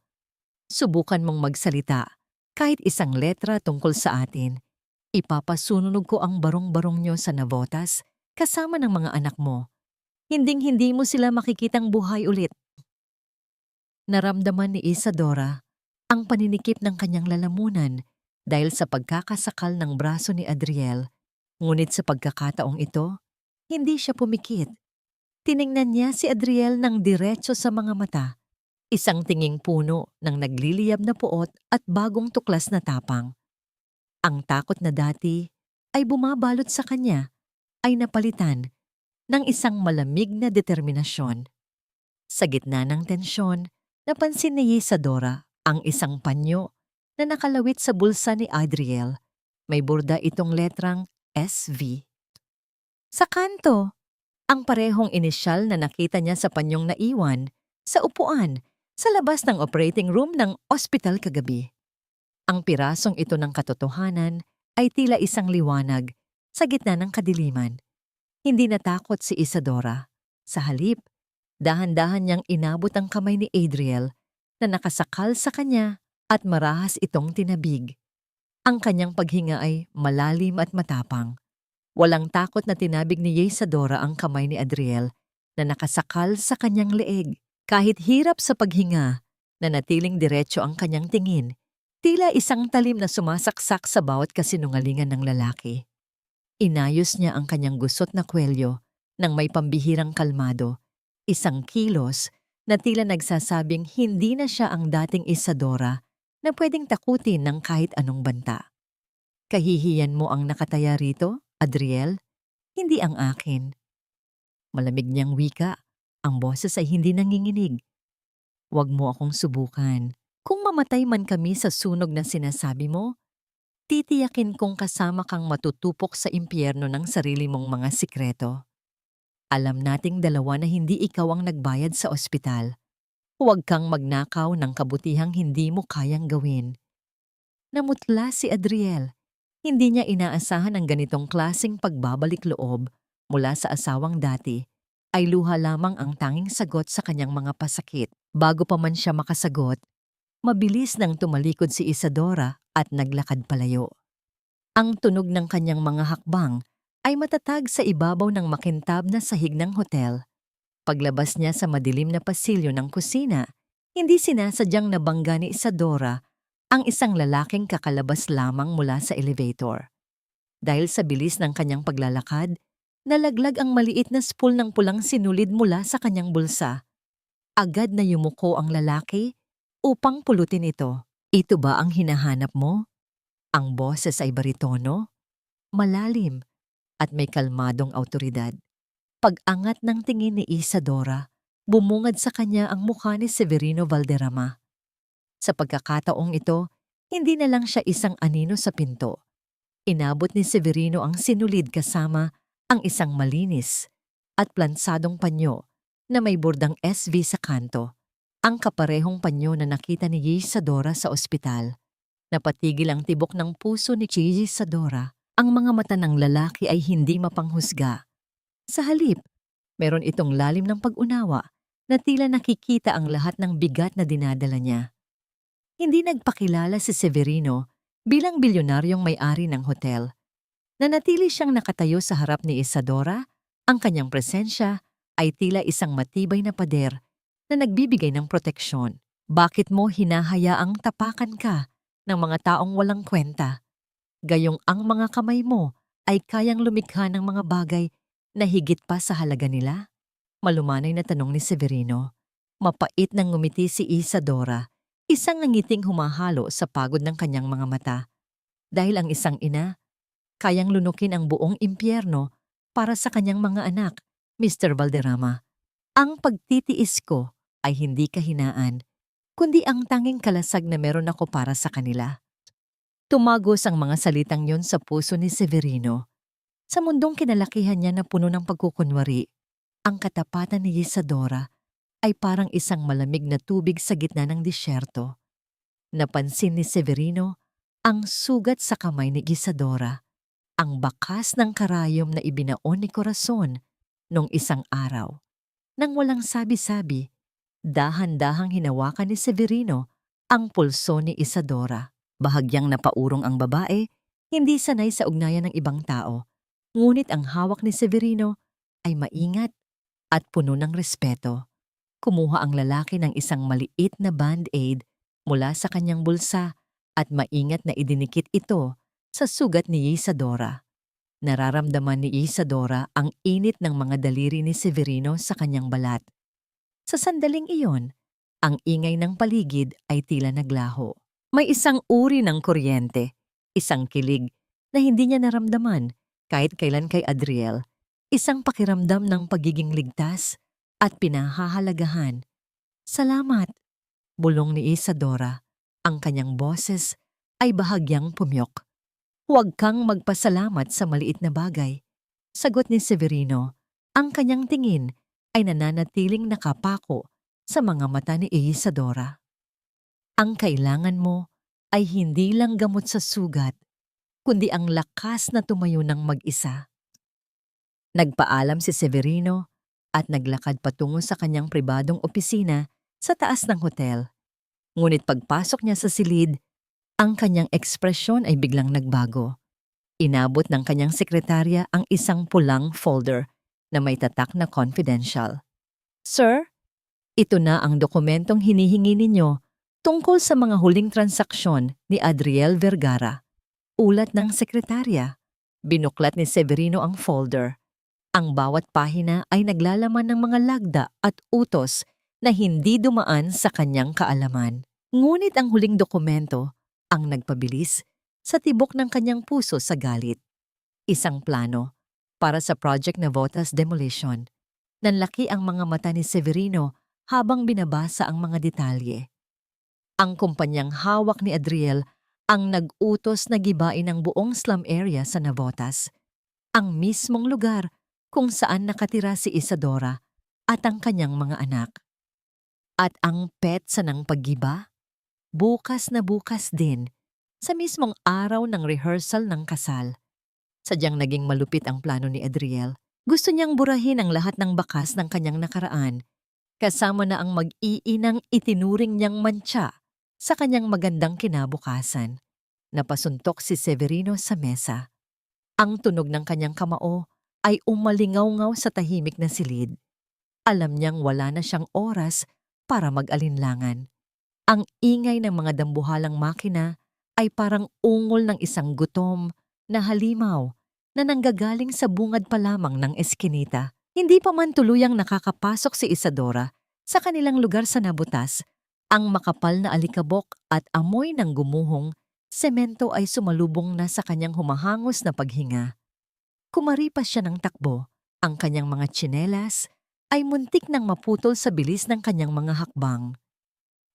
Subukan mong magsalita, kahit isang letra tungkol sa atin. Ipapasununog ko ang barong-barong nyo sa Navotas kasama ng mga anak mo. Hinding-hindi mo sila makikitang buhay ulit. Naramdaman ni Isadora ang paninikip ng kanyang lalamunan dahil sa pagkakasakal ng braso ni Adriel. Ngunit sa pagkakataong ito, hindi siya pumikit. Tiningnan niya si Adriel ng diretso sa mga mata. Isang tinging puno ng nagliliyab na puot at bagong tuklas na tapang. Ang takot na dati ay bumabalot sa kanya ay napalitan ng isang malamig na determinasyon. Sa gitna ng tensyon, napansin ni Isadora ang isang panyo na nakalawit sa bulsa ni Adriel. May burda itong letrang SV. Sa kanto, ang parehong inisyal na nakita niya sa panyong naiwan sa upuan sa labas ng operating room ng ospital kagabi. Ang pirasong ito ng katotohanan ay tila isang liwanag sa gitna ng kadiliman. Hindi natakot si Isadora. Sa halip, dahan-dahan niyang inabot ang kamay ni Adriel na nakasakal sa kanya at marahas itong tinabig. Ang kanyang paghinga ay malalim at matapang. Walang takot na tinabig ni Isadora ang kamay ni Adriel na nakasakal sa kanyang leeg. Kahit hirap sa paghinga, nanatiling diretso ang kanyang tingin, tila isang talim na sumasaksak sa bawat kasinungalingan ng lalaki. Inayos niya ang kanyang gusot na kwelyo nang may pambihirang kalmado, isang kilos na tila nagsasabing hindi na siya ang dating Isadora na pwedeng takutin ng kahit anong banta. Kahihiyan mo ang nakataya rito, Adriel, hindi ang akin. Malamig niyang wika. Ang boses ay hindi nanginginig. Huwag mo akong subukan. Kung mamatay man kami sa sunog na sinasabi mo, titiyakin kong kasama kang matutupok sa impyerno ng sarili mong mga sikreto. Alam nating dalawa na hindi ikaw ang nagbayad sa ospital. Huwag kang magnakaw ng kabutihang hindi mo kayang gawin. Namutla si Adriel. Hindi niya inaasahan ang ganitong klaseng pagbabalik loob mula sa asawang dati. Ay luha lamang ang tanging sagot sa kanyang mga pasakit. Bago pa man siya makasagot, mabilis nang tumalikod si Isadora at naglakad palayo. Ang tunog ng kanyang mga hakbang ay matatag sa ibabaw ng makintab na sahig ng hotel. Paglabas niya sa madilim na pasilyo ng kusina, hindi sinasadyang nabangga ni Isadora ang isang lalaking kakalabas lamang mula sa elevator. Dahil sa bilis ng kanyang paglalakad, nalaglag ang maliit na spool ng pulang sinulid mula sa kanyang bulsa. Agad na yumuko ang lalaki upang pulutin ito. Ito ba ang hinahanap mo? Ang boses ay baritono, malalim, at may kalmadong awtoridad. Pag-angat ng tingin ni Isadora, bumungad sa kanya ang mukha ni Severino Valderrama. Sa pagkakataong ito, hindi na lang siya isang anino sa pinto. Inabot ni Severino ang sinulid kasama ang isang malinis at plansadong panyo na may bordang SV sa kanto. Ang kaparehong panyo na nakita ni Isadora sa ospital. Napatigil ang tibok ng puso ni Isadora. Ang mga mata ng lalaki ay hindi mapanghusga. Sa halip, meron itong lalim ng pag-unawa na tila nakikita ang lahat ng bigat na dinadala niya. Hindi nagpakilala si Severino bilang bilyonaryong may-ari ng hotel. Nanatili siyang nakatayo sa harap ni Isadora, ang kanyang presensya ay tila isang matibay na pader na nagbibigay ng proteksyon. Bakit mo hinahayaang tapakan ka ng mga taong walang kwenta? Gayong ang mga kamay mo ay kayang lumikha ng mga bagay na higit pa sa halaga nila? Malumanay na tanong ni Severino. Mapait nang ngumiti si Isadora, isang ngiting humahalo sa pagod ng kanyang mga mata. Dahil ang isang ina, kayang lunukin ang buong impyerno para sa kanyang mga anak, Mr. Valderrama. Ang pagtitiis ko ay hindi kahinaan, kundi ang tanging kalasag na meron ako para sa kanila. Tumagos ang mga salitang yon sa puso ni Severino. Sa mundong kinalakihan niya na puno ng pagkukunwari, ang katapatan ni Isadora ay parang isang malamig na tubig sa gitna ng disyerto. Napansin ni Severino ang sugat sa kamay ni Isadora, ang bakas ng karayom na ibinaon ni Corazon nung isang araw. Nang walang sabi-sabi, dahan-dahang hinawakan ni Severino ang pulso ni Isadora. Bahagyang napaurong ang babae, hindi sanay sa ugnayan ng ibang tao. Ngunit ang hawak ni Severino ay maingat at puno ng respeto. Kumuha ang lalaki ng isang maliit na band-aid mula sa kanyang bulsa at maingat na idinikit ito sa sugat ni Isadora. Nararamdaman ni Isadora ang init ng mga daliri ni Severino sa kanyang balat. Sa sandaling iyon, ang ingay ng paligid ay tila naglaho. May isang uri ng kuryente, isang kilig na hindi niya naramdaman kahit kailan kay Adriel, isang pakiramdam ng pagiging ligtas at pinahahalagahan. Salamat, bulong ni Isadora. Ang kanyang boses ay bahagyang pumyok. Huwag kang magpasalamat sa maliit na bagay. Sagot ni Severino, ang kanyang tingin ay nananatiling nakapako sa mga mata ni Isadora. Ang kailangan mo ay hindi lang gamot sa sugat, kundi ang lakas na tumayo ng mag-isa. Nagpaalam si Severino at naglakad patungo sa kanyang pribadong opisina sa taas ng hotel. Ngunit pagpasok niya sa silid, ang kanyang ekspresyon ay biglang nagbago. Inabot ng kanyang sekretarya ang isang pulang folder na may tatak na confidential. Sir, ito na ang dokumentong hinihingi ninyo tungkol sa mga huling transaksyon ni Adriel Vergara. Ulat ng sekretarya. Binuklat ni Severino ang folder. Ang bawat pahina ay naglalaman ng mga lagda at utos na hindi dumaan sa kanyang kaalaman. Ngunit ang huling dokumento ang nagpabilis sa tibok ng kanyang puso sa galit. Isang plano para sa Project Navotas Demolition. Nanlaki ang mga mata ni Severino habang binabasa ang mga detalye. Ang kumpanyang hawak ni Adriel ang nag-utos na gibain ang buong slum area sa Navotas, ang mismong lugar kung saan nakatira si Isadora at ang kanyang mga anak. At ang petsa ng paggiba? Bukas na bukas din, sa mismong araw ng rehearsal ng kasal. Sadyang naging malupit ang plano ni Adriel. Gusto niyang burahin ang lahat ng bakas ng kanyang nakaraan, kasama na ang mag-iinang itinuring niyang mantsa sa kanyang magandang kinabukasan. Napasuntok si Severino sa mesa. Ang tunog ng kanyang kamao ay umalingaw-ngaw sa tahimik na silid. Alam niyang wala na siyang oras para mag-alinlangan. Ang ingay ng mga dambuhalang makina ay parang ungol ng isang gutom na halimaw na nanggagaling sa bungad pa lamang ng eskinita. Hindi pa man tuluyang nakakapasok si Isadora sa kanilang lugar sa Nabotas. Ang makapal na alikabok at amoy ng gumuhong semento ay sumalubong na sa kanyang humahangos na paghinga. Kumaripas siya ng takbo, ang kanyang mga tsinelas ay muntik nang maputol sa bilis ng kanyang mga hakbang.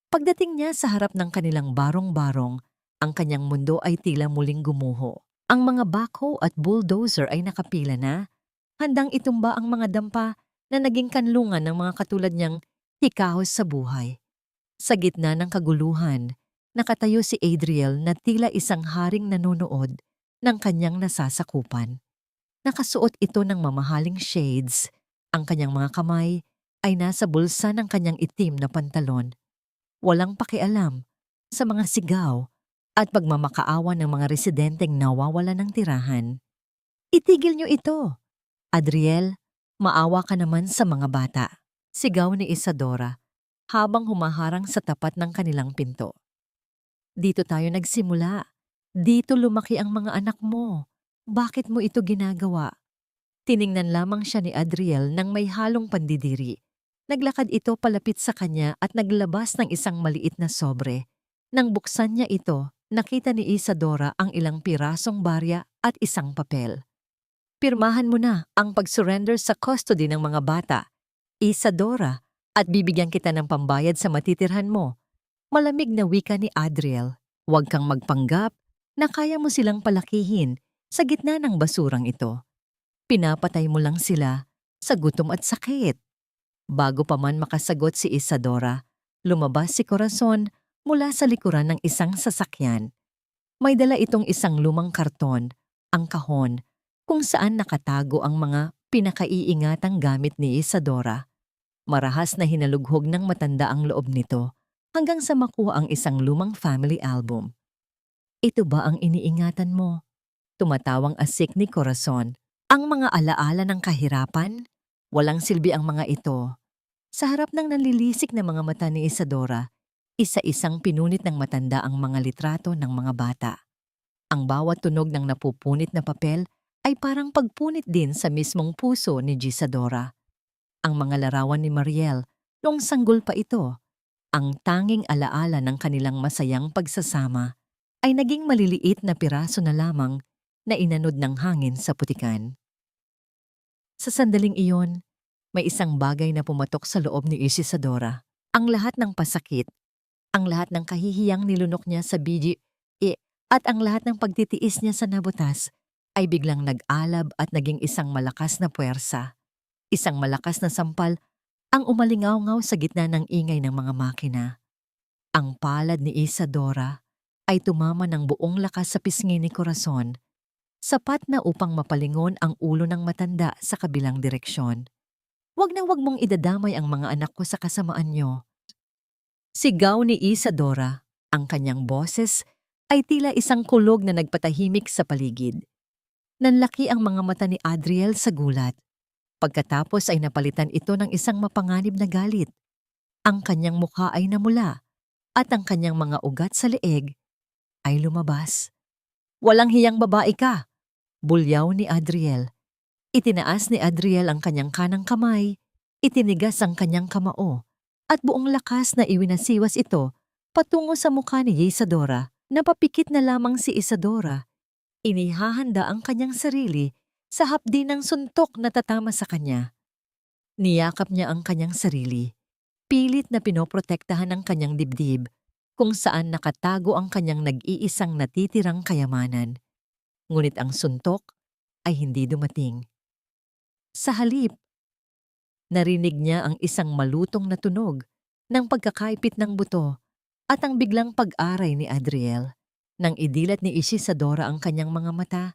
Pagdating niya sa harap ng kanilang barong-barong, ang kanyang mundo ay tila muling gumuho. Ang mga backhoe at bulldozer ay nakapila na, handang itumba ang mga dampa na naging kanlungan ng mga katulad niyang hikahos sa buhay. Sa gitna ng kaguluhan, nakatayo si Adriel na tila isang haring nanonood ng kanyang nasasakupan. Nakasuot ito ng mamahaling shades. Ang kanyang mga kamay ay nasa bulsa ng kanyang itim na pantalon. Walang pakialam sa mga sigaw at pagmamakaawa ng mga residenteng nawawala ng tirahan. Itigil niyo ito! Adriel, maawa ka naman sa mga bata. Sigaw ni Isadora habang humaharang sa tapat ng kanilang pinto. Dito tayo nagsimula. Dito lumaki ang mga anak mo. Bakit mo ito ginagawa? Tiningnan lamang siya ni Adriel nang may halong pandidiri. Naglakad ito palapit sa kanya at naglabas ng isang maliit na sobre. Nang buksan niya ito, nakita ni Isadora ang ilang pirasong barya at isang papel. Pirmahan mo na ang pag-surrender sa custody ng mga bata, Isadora, at bibigyan kita ng pambayad sa matitirhan mo. Malamig na wika ni Adriel. Huwag kang magpanggap na kaya mo silang palakihin sa gitna ng basurang ito. Pinapatay mo lang sila sa gutom at sakit. Bago pa man makasagot si Isadora, lumabas si Corazon mula sa likuran ng isang sasakyan. May dala itong isang lumang karton, ang kahon, kung saan nakatago ang mga pinakaiingatang gamit ni Isadora. Marahas na hinalughog ng matanda ang loob nito hanggang sa makuha ang isang lumang family album. Ito ba ang iniingatan mo? Tumatawang asik ni Corazon. Ang mga alaala ng kahirapan? Walang silbi ang mga ito. Sa harap ng nanlilisik na mga mata ni Isadora, isa-isang pinunit ng matanda ang mga litrato ng mga bata. Ang bawat tunog ng napupunit na papel ay parang pagpunit din sa mismong puso ni Gisadora. Ang mga larawan ni Mariel, noong sanggol pa ito, ang tanging alaala ng kanilang masayang pagsasama, ay naging maliliit na piraso na lamang na inanod ng hangin sa putikan. Sa sandaling iyon, may isang bagay na pumatok sa loob ni Isadora. Ang lahat ng pasakit, ang lahat ng kahihiyang nilunok niya sa at ang lahat ng pagtitiis niya sa nabutas ay biglang nag-alab at naging isang malakas na puwersa. Isang malakas na sampal ang umalingaw-ngaw sa gitna ng ingay ng mga makina. Ang palad ni Isadora ay tumama ng buong lakas sa pisngi ni Corazon, sapat na upang mapalingon ang ulo ng matanda sa kabilang direksyon. Wag na wag mong idadamay ang mga anak ko sa kasamaan niyo. Sigaw ni Isadora, ang kanyang boses ay tila isang kulog na nagpatahimik sa paligid. Nanlaki ang mga mata ni Adriel sa gulat. Pagkatapos ay napalitan ito ng isang mapanganib na galit. Ang kanyang mukha ay namula at ang kanyang mga ugat sa leeg ay lumabas. Walang hiyang babae ka! Bulyaw ni Adriel. Itinaas ni Adriel ang kanyang kanang kamay, itinigas ang kanyang kamao, at buong lakas na iwinasiwas ito patungo sa mukha ni Isadora. Napapikit na lamang si Isadora. Inihahanda ang kanyang sarili sa hapdi ng suntok na tatama sa kanya. Niyakap niya ang kanyang sarili, pilit na pinoprotektahan ang kanyang dibdib, kung saan nakatago ang kanyang nag-iisang natitirang kayamanan. Ngunit ang suntok ay hindi dumating. Sa halip, narinig niya ang isang malutong na tunog ng pagkakaipit ng buto at ang biglang pag-aray ni Adriel. Nang idilat ni Isadora ang kanyang mga mata,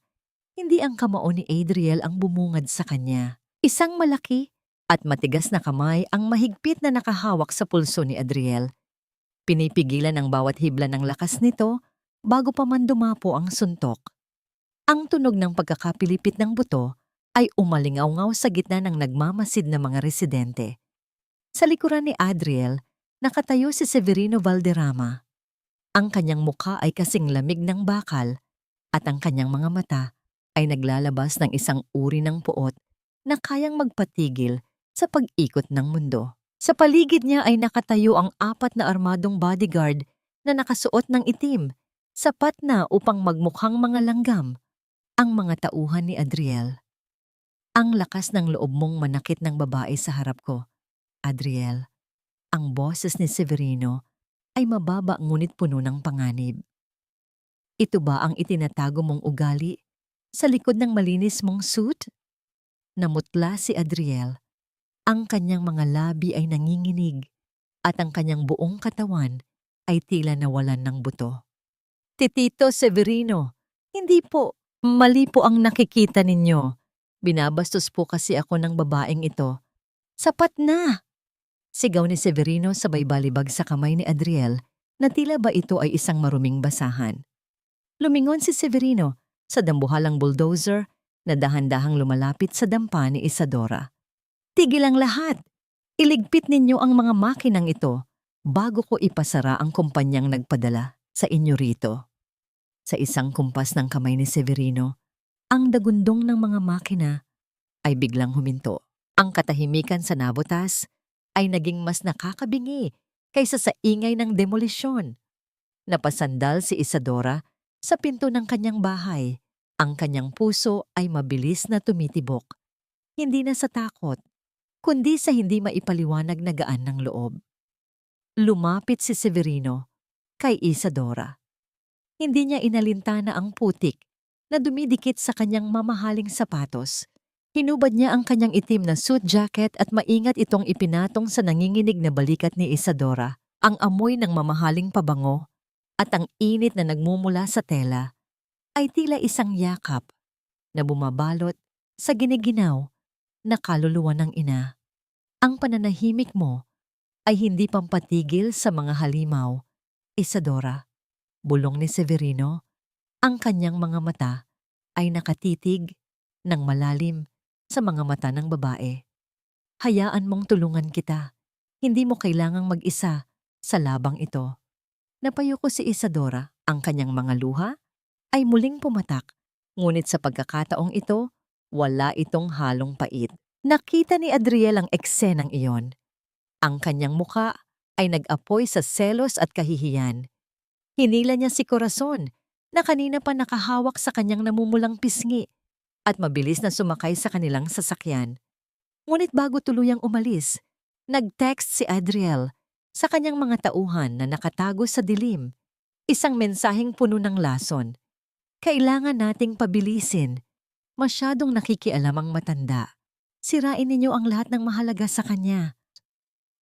hindi ang kamao ni Adriel ang bumungad sa kanya. Isang malaki at matigas na kamay ang mahigpit na nakahawak sa pulso ni Adriel. Pinipigilan ang bawat hibla ng lakas nito bago pa man dumapo ang suntok. Ang tunog ng pagkakapilipit ng buto ay umalingaw-ngaw sa gitna ng nagmamasid na mga residente. Sa likuran ni Adriel, nakatayo si Severino Valderrama. Ang kanyang mukha ay kasing lamig ng bakal at ang kanyang mga mata ay naglalabas ng isang uri ng puot na kayang magpatigil sa pag-ikot ng mundo. Sa paligid niya ay nakatayo ang 4 na armadong bodyguard na nakasuot ng itim, sapat na upang magmukhang mga langgam, ang mga tauhan ni Adriel. Ang lakas ng loob mong manakit ng babae sa harap ko, Adriel. Ang boses ni Severino ay mababa ngunit puno ng panganib. Ito ba ang itinatago mong ugali sa likod ng malinis mong suit? Namutla si Adriel. Ang kanyang mga labi ay nanginginig at ang kanyang buong katawan ay tila nawalan ng buto. Titito Severino, hindi po. Mali po ang nakikita ninyo. Binabastos po kasi ako ng babaeng ito. Sapat na! Sigaw ni Severino sabay balibag sa kamay ni Adriel na tila ba ito ay isang maruming basahan. Lumingon si Severino sa dambuhalang bulldozer na dahan-dahang lumalapit sa dampa ni Isadora. Tigil ang lahat! Iligpit ninyo ang mga makinang ito bago ko ipasara ang kumpanyang nagpadala sa inyo rito. Sa isang kumpas ng kamay ni Severino, ang dagundong ng mga makina ay biglang huminto. Ang katahimikan sa nabotas ay naging mas nakakabingi kaysa sa ingay ng demolisyon. Napasandal si Isadora sa pinto ng kanyang bahay. Ang kanyang puso ay mabilis na tumitibok. Hindi na sa takot, kundi sa hindi maipaliwanag na gaan ng loob. Lumapit si Severino kay Isadora. Hindi niya inalintana ang putik na dumidikit sa kanyang mamahaling sapatos. Hinubad niya ang kanyang itim na suit jacket at maingat itong ipinatong sa nanginginig na balikat ni Isadora. Ang amoy ng mamahaling pabango at ang init na nagmumula sa tela ay tila isang yakap na bumabalot sa giniginaw na kaluluwa ng ina. Ang pananahimik mo ay hindi pampatigil sa mga halimaw, Isadora. Bulong ni Severino, ang kanyang mga mata ay nakatitig ng malalim sa mga mata ng babae. Hayaan mong tulungan kita. Hindi mo kailangang mag-isa sa labang ito. Napayuko si Isadora, ang kanyang mga luha ay muling pumatak. Ngunit sa pagkakataong ito, wala itong halong pait. Nakita ni Adriel ang eksenang iyon. Ang kanyang muka ay nag-apoy sa selos at kahihiyan. Hinila niya si Corazon na kanina pa nakahawak sa kanyang namumulang pisngi at mabilis na sumakay sa kanilang sasakyan. Ngunit bago tuluyang umalis, nag-text si Adriel sa kanyang mga tauhan na nakatago sa dilim. Isang mensaheng puno ng lason. Kailangan nating pabilisin. Masyadong nakikialam ang matanda. Sirain ninyo ang lahat ng mahalaga sa kanya.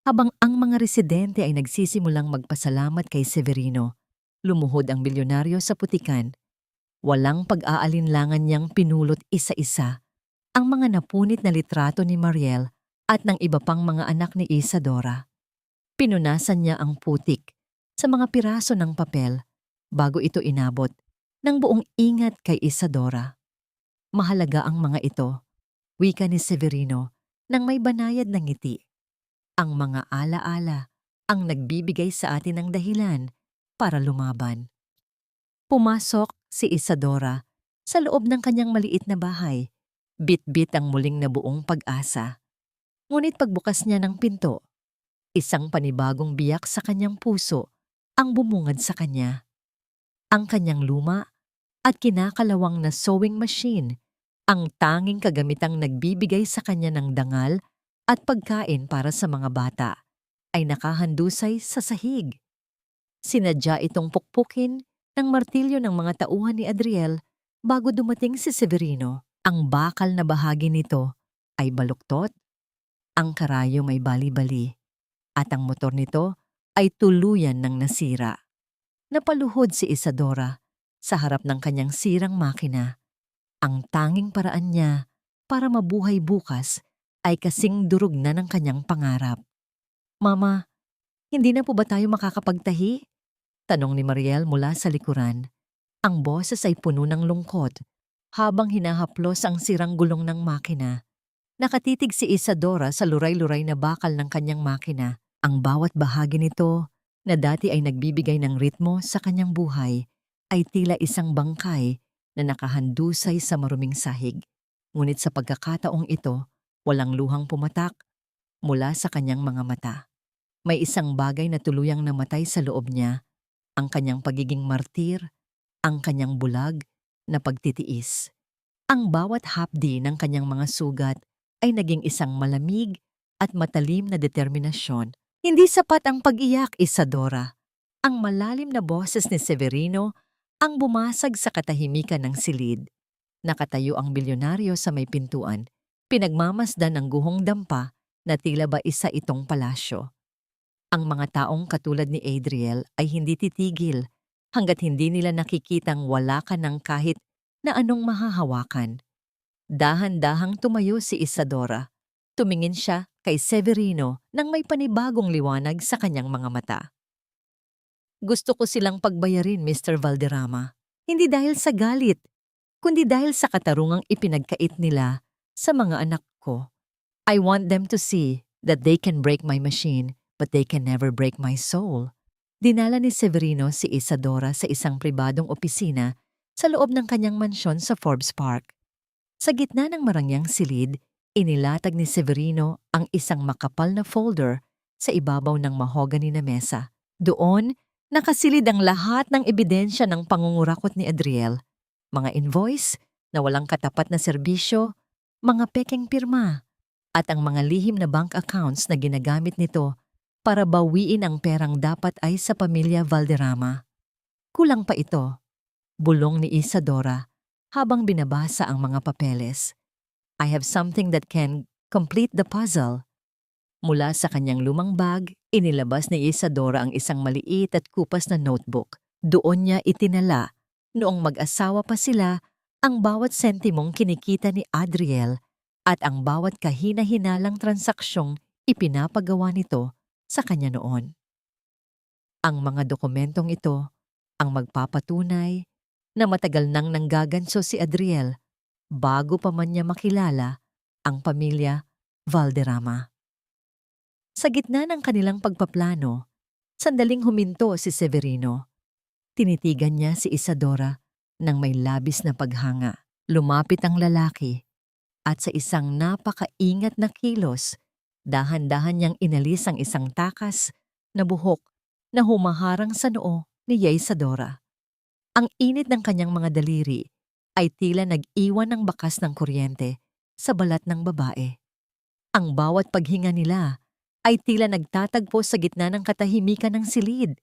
Habang ang mga residente ay nagsisimulang magpasalamat kay Severino, lumuhod ang bilyonaryo sa putikan. Walang pag-aalinlangan niyang pinulot isa-isa ang mga napunit na litrato ni Mariel at ng iba pang mga anak ni Isadora. Pinunasan niya ang putik sa mga piraso ng papel bago ito inabot ng buong ingat kay Isadora. Mahalaga ang mga ito, wika ni Severino nang may banayad na ngiti. Ang mga alaala ang nagbibigay sa atin ng dahilan para lumaban. Pumasok si Isadora sa loob ng kanyang maliit na bahay. Bit-bit ang muling nabuong pag-asa. Ngunit pagbukas niya ng pinto, isang panibagong biyak sa kanyang puso ang bumungad sa kanya. Ang kanyang luma at kinakalawang na sewing machine, ang tanging kagamitang nagbibigay sa kanya ng dangal at pagkain para sa mga bata, ay nakahandusay sa sahig. Sinadya itong pukpukin ng martilyo ng mga tauhan ni Adriel bago dumating si Severino. Ang bakal na bahagi nito ay baluktot, ang karayom ay bali-bali, at ang motor nito ay tuluyan ng nasira. Napaluhod si Isadora sa harap ng kanyang sirang makina. Ang tanging paraan niya para mabuhay bukas ay kasing durog na ng kanyang pangarap. Mama, hindi na po ba tayo makakapagtahi? Tanong ni Mariel mula sa likuran. Ang boses ay puno ng lungkot habang hinahaplos ang sirang gulong ng makina. Nakatitig si Isadora sa luray-luray na bakal ng kanyang makina. Ang bawat bahagi nito na dati ay nagbibigay ng ritmo sa kanyang buhay ay tila isang bangkay na nakahandusay sa maruming sahig. Ngunit sa pagkakataong ito, walang luhang pumatak mula sa kanyang mga mata. May isang bagay na tuluyang namatay sa loob niya, ang kanyang pagiging martir, ang kanyang bulag na pagtitiis. Ang bawat hapdi ng kanyang mga sugat ay naging isang malamig at matalim na determinasyon. Hindi sapat ang pag-iyak, Isadora. Ang malalim na boses ni Severino ang bumasag sa katahimikan ng silid. Nakatayo ang bilyonaryo sa may pintuan. Pinagmamasdan ang guhong dampa na tila ba isa itong palasyo. Ang mga taong katulad ni Adriel ay hindi titigil hanggat hindi nila nakikitang wala ka ng kahit na anong mahahawakan. Dahan-dahang tumayo si Isadora. Tumingin siya kay Severino nang may panibagong liwanag sa kanyang mga mata. Gusto ko silang pagbayarin, Mr. Valderrama. Hindi dahil sa galit, kundi dahil sa katarungang ipinagkait nila sa mga anak ko. I want them to see that they can break my machine, but they can never break my soul. Dinala ni Severino si Isadora sa isang pribadong opisina sa loob ng kanyang mansyon sa Forbes Park. Sa gitna ng marangyang silid, inilatag ni Severino ang isang makapal na folder sa ibabaw ng mahogany na mesa. Doon, nakasilid ang lahat ng ebidensya ng pangungurakot ni Adriel. Mga invoice na walang katapat na serbisyo, mga pekeng pirma, at ang mga lihim na bank accounts na ginagamit nito para bawiin ang perang dapat ay sa pamilya Valderrama. Kulang pa ito, bulong ni Isadora habang binabasa ang mga papeles. I have something that can complete the puzzle. Mula sa kanyang lumang bag, inilabas ni Isadora ang isang maliit at kupas na notebook. Doon niya itinala, noong mag-asawa pa sila, ang bawat sentimong kinikita ni Adriel at ang bawat kahina-hinalang transaksyong ipinapagawa nito sa kanya noon. Ang mga dokumentong ito ang magpapatunay na matagal nang nanggaganso si Adriel bago pa man niya makilala ang pamilya Valderrama. Sa gitna ng kanilang pagpaplano, sandaling huminto si Severino. Tinitigan niya si Isadora nang may labis na paghanga. Lumapit ang lalaki at sa isang napakaingat na kilos, dahan-dahan niyang inalis ang isang takas na buhok na humaharang sa noo ni Isadora. Ang init ng kanyang mga daliri ay tila nag-iwan ng bakas ng kuryente sa balat ng babae. Ang bawat paghinga nila ay tila nagtatagpo sa gitna ng katahimikan ng silid.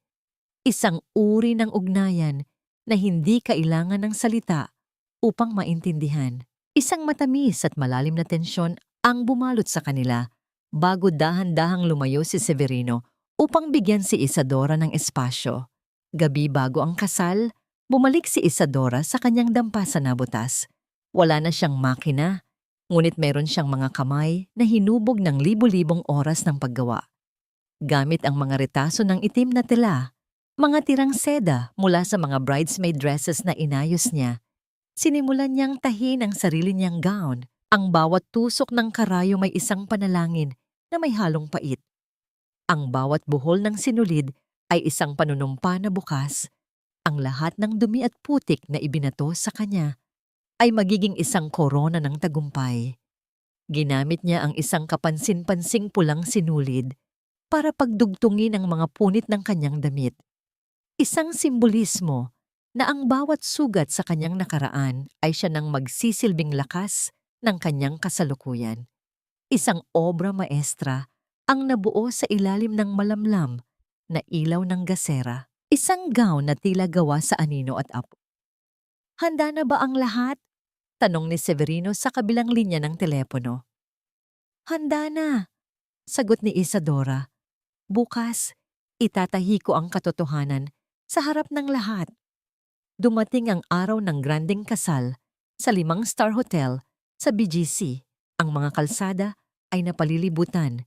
Isang uri ng ugnayan na hindi kailangan ng salita upang maintindihan. Isang matamis at malalim na tensyon ang bumalot sa kanila bago dahan-dahang lumayo si Severino upang bigyan si Isadora ng espasyo. Gabi bago ang kasal, bumalik si Isadora sa kanyang dampa sa nabutas. Wala na siyang makina, ngunit meron siyang mga kamay na hinubog ng libo-libong oras ng paggawa. Gamit ang mga retaso ng itim na tela, mga tirang seda mula sa mga bridesmaid dresses na inayos niya, sinimulan niyang tahin ang sarili niyang gown. Ang bawat tusok ng karayo may isang panalangin na may halong pait. Ang bawat buhol ng sinulid ay isang panunumpa na bukas. Ang lahat ng dumi at putik na ibinato sa kanya ay magiging isang korona ng tagumpay. Ginamit niya ang isang kapansin-pansing pulang sinulid para pagdugtungin ang mga punit ng kanyang damit. Isang simbolismo na ang bawat sugat sa kanyang nakaraan ay siya nang magsisilbing lakas ng kanyang kasalukuyan. Isang obra maestra ang nabuo sa ilalim ng malamlam na ilaw ng gasera. Isang gown na tila gawa sa anino at apo. Handa na ba ang lahat? Tanong ni Severino sa kabilang linya ng telepono. Handa na, sagot ni Isadora. Bukas, itatahi ko ang katotohanan sa harap ng lahat. Dumating ang araw ng granding kasal sa 5-star hotel sa BGC. Ang mga kalsada ay napalilibutan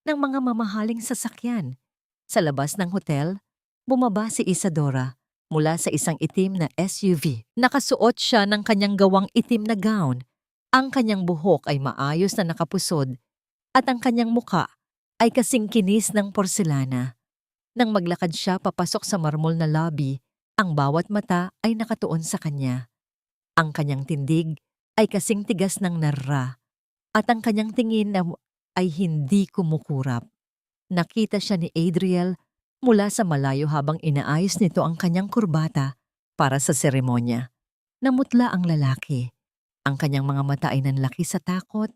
ng mga mamahaling sasakyan. Sa labas ng hotel, bumaba si Isadora mula sa isang itim na SUV. Nakasuot siya ng kanyang gawang itim na gown. Ang kanyang buhok ay maayos na nakapusod at ang kanyang muka ay kasing kinis ng porselana. Nang maglakad siya papasok sa marmol na lobby, ang bawat mata ay nakatuon sa kanya. Ang kanyang tindig ay kasing tigas ng narra at ang kanyang tingin ay hindi kumukurap. Nakita siya ni Adriel mula sa malayo habang inaayos nito ang kanyang kurbata para sa seremonya. Namutla ang lalaki. Ang kanyang mga mata ay nanlaki sa takot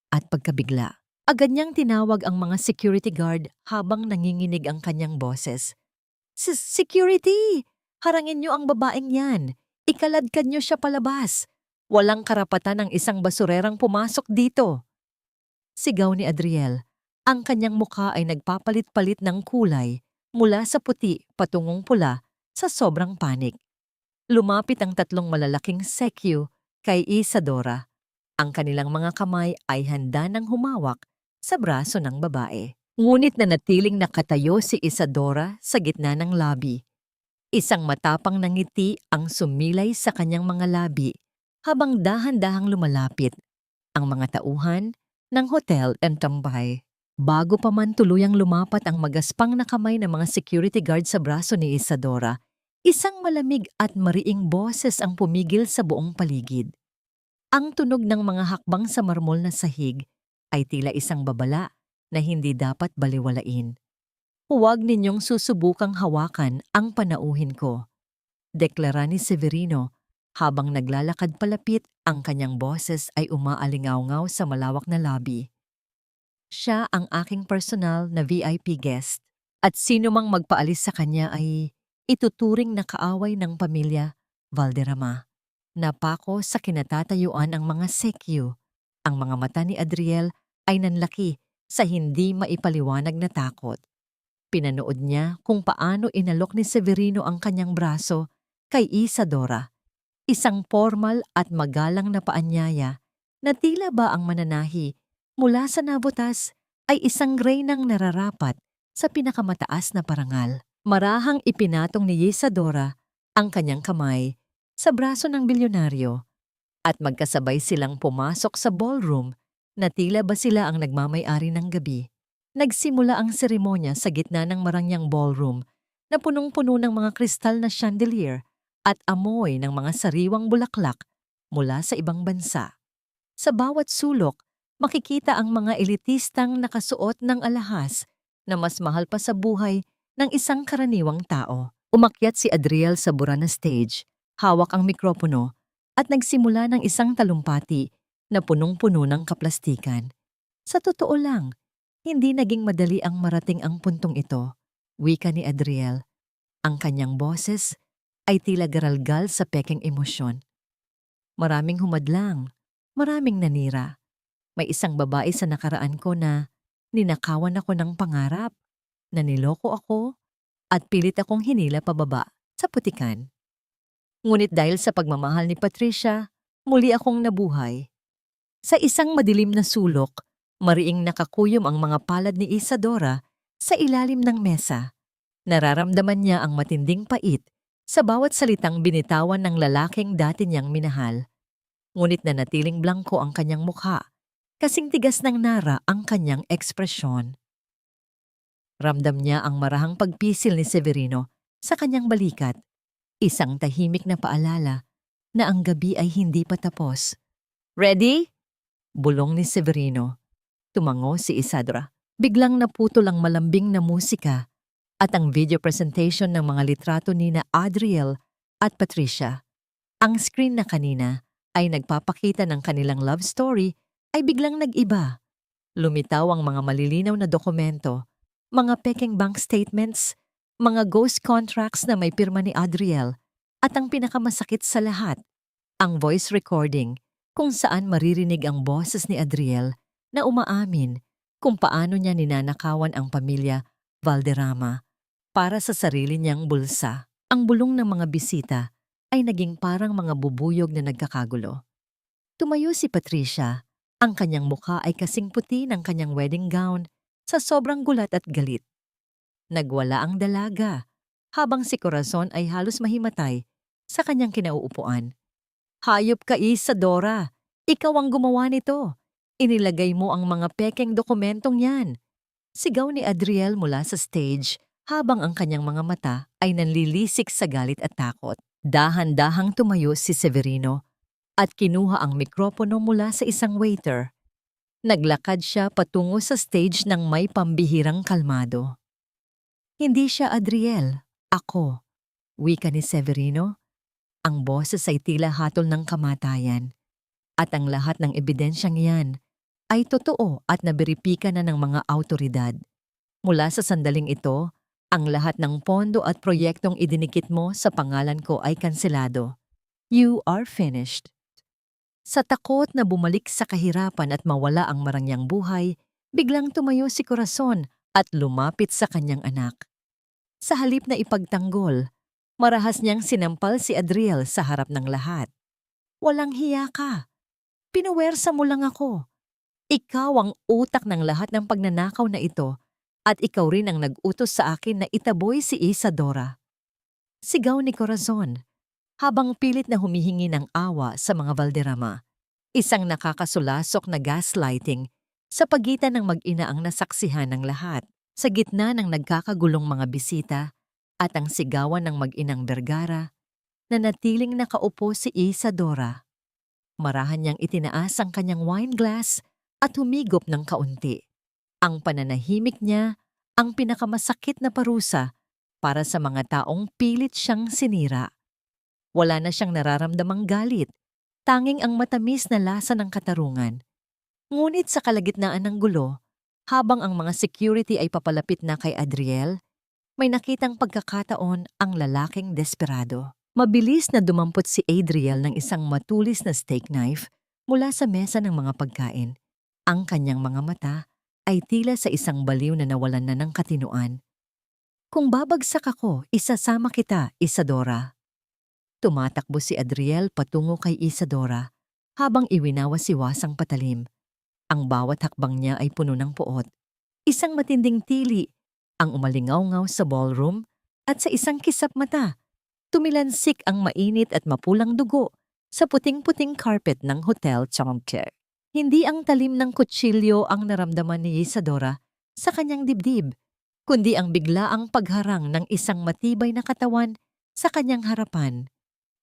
at pagkabigla. Agad niyang tinawag ang mga security guard habang nanginginig ang kanyang boses. Security! Harangin niyo ang babaeng yan! Ikaladkad niyo siya palabas! Walang karapatan ng isang basurerang pumasok dito. Sigaw ni Adriel. Ang kanyang mukha ay nagpapalit-palit ng kulay mula sa puti patungong pula sa sobrang panik. Lumapit ang tatlong malalaking sekyu kay Isadora. Ang kanilang mga kamay ay handa ng humawak sa braso ng babae. Ngunit nanatiling nakatayo si Isadora sa gitna ng lobby. Isang matapang na ngiti ang sumilay sa kanyang mga labi habang dahan-dahang lumalapit ang mga tauhan ng Hotel and Tambay. Bago pa man tuluyang lumapat ang magaspang na kamay ng mga security guard sa braso ni Isadora, isang malamig at mariing boses ang pumigil sa buong paligid. Ang tunog ng mga hakbang sa marmol na sahig ay tila isang babala na hindi dapat baliwalain. Huwag ninyong susubukang hawakan ang panauhin ko, deklara ni Severino habang naglalakad palapit. Ang kanyang boses ay umaalingaw-ngaw sa malawak na lobby. Siya ang aking personal na VIP guest at sino mang magpaalis sa kanya ay ituturing na kaaway ng pamilya Valderrama. Napako sa kinatatayuan ang mga sekyu. Ang mga mata ni Adriel ay nanlaki sa hindi maipaliwanag na takot. Pinanood niya kung paano inalok ni Severino ang kanyang braso kay Isadora. Isang formal at magalang na paanyaya na tila ba ang mananahi mula sa nabutas ay isang reynang nararapat sa pinakamataas na parangal. Marahang ipinatong ni Isadora ang kanyang kamay sa braso ng bilyonaryo at magkasabay silang pumasok sa ballroom na tila ba sila ang nagmamay-ari ng gabi. Nagsimula ang seremonya sa gitna ng marangyang ballroom na punong-puno ng mga kristal na chandelier at amoy ng mga sariwang bulaklak mula sa ibang bansa. Sa bawat sulok, makikita ang mga elitistang nakasuot ng alahas na mas mahal pa sa buhay ng isang karaniwang tao. Umakyat si Adriel sa bura na stage, hawak ang mikropono at nagsimula ng isang talumpati na punong-puno ng kaplastikan. Sa totoo lang, hindi naging madali ang marating ang puntong ito, wika ni Adriel. Ang kanyang boses ay tila garalgal sa pekeng emosyon. Maraming humadlang, maraming nanira. May isang babae sa nakaraan ko na ninakawan ako ng pangarap, na niloko ako, at pilit akong hinila pababa sa putikan. Ngunit dahil sa pagmamahal ni Patricia, muli akong nabuhay. Sa isang madilim na sulok, mariing nakakuyom ang mga palad ni Isadora sa ilalim ng mesa. Nararamdaman niya ang matinding pait sa bawat salitang binitawan ng lalaking dati niyang minahal. Ngunit nanatiling blangko ang kanyang mukha, kasing tigas ng nara ang kanyang ekspresyon. Ramdam niya ang marahang pagpisil ni Severino sa kanyang balikat, isang tahimik na paalala na ang gabi ay hindi pa tapos. "Ready?" bulong ni Severino. Tumango si Isadora. Biglang naputol ang malambing na musika at ang video presentation ng mga litrato ni na Adriel at Patricia. Ang screen na kanina ay nagpapakita ng kanilang love story ay biglang nag-iba. Lumitaw ang mga malilinaw na dokumento, mga pekeng bank statements, mga ghost contracts na may pirma ni Adriel, at ang pinakamasakit sa lahat, ang voice recording kung saan maririnig ang boses ni Adriel na umaamin kung paano niya ninanakawan ang pamilya Valderrama para sa sarili niyang bulsa. Ang bulong ng mga bisita ay naging parang mga bubuyog na nagkakagulo. Tumayo si Patricia. Ang kanyang mukha ay kasing puti ng kanyang wedding gown sa sobrang gulat at galit. Nagwala ang dalaga, habang si Corazon ay halos mahimatay sa kanyang kinauupuan. "Hayop ka, Isadora! Ikaw ang gumawa nito! Inilagay mo ang mga pekeng dokumentong yan!" Sigaw ni Adriel mula sa stage habang ang kanyang mga mata ay nanlilisik sa galit at takot. Dahan-dahang tumayo si Severino at kinuha ang mikropono mula sa isang waiter. Naglakad siya patungo sa stage ng may pambihirang kalmado. "Hindi siya Adriel, ako," wika ni Severino. Ang boses ay tila hatol ng kamatayan. At ang lahat ng ebidensyang iyan ay totoo at naberipika na ng mga awtoridad. Mula sa sandaling ito, ang lahat ng pondo at proyektong idinikit mo sa pangalan ko ay kanselado. You are finished. Sa takot na bumalik sa kahirapan at mawala ang marangyang buhay, biglang tumayo si Corazon at lumapit sa kanyang anak. Sa halip na ipagtanggol, marahas niyang sinampal si Adriel sa harap ng lahat. Walang hiya ka. Pinuwersa mo lang ako. Ikaw ang utak ng lahat ng pagnanakaw na ito at ikaw rin ang nag-utos sa akin na itaboy si Isadora. Sigaw ni Corazon habang pilit na humihingi ng awa sa mga Valderrama. Isang nakakasulasok na gaslighting sa pagitan ng mag-ina ang nasaksihan ng lahat. Sa gitna ng nagkakagulong mga bisita at ang sigawan ng mag-inang Vergara, nanatiling nakaupo si Isadora. Marahan niyang itinaas ang kanyang wine glass at humigop ng kaunti. Ang pananahimik niya ang pinakamasakit na parusa para sa mga taong pilit siyang sinira. Wala na siyang nararamdamang galit, tanging ang matamis na lasa ng katarungan. Ngunit sa kalagitnaan ng gulo, habang ang mga security ay papalapit na kay Adriel, may nakitang pagkakataon ang lalaking desperado. Mabilis na dumampot si Adriel ng isang matulis na steak knife mula sa mesa ng mga pagkain. Ang kanyang mga mata ay tila sa isang baliw na nawalan na ng katinuan. Kung babagsak ako, isasama kita, Isadora. Tumatakbo si Adriel patungo kay Isadora habang iwinawasiwasang patalim. Ang bawat hakbang niya ay puno ng puot. Isang matinding tili ang umalingaw-ngaw sa ballroom at sa isang kisap mata, tumilansik ang mainit at mapulang dugo sa puting-puting carpet ng Hotel Chomke. Hindi ang talim ng kutsilyo ang naramdaman ni Isadora sa kanyang dibdib, kundi ang biglaang pagharang ng isang matibay na katawan sa kanyang harapan.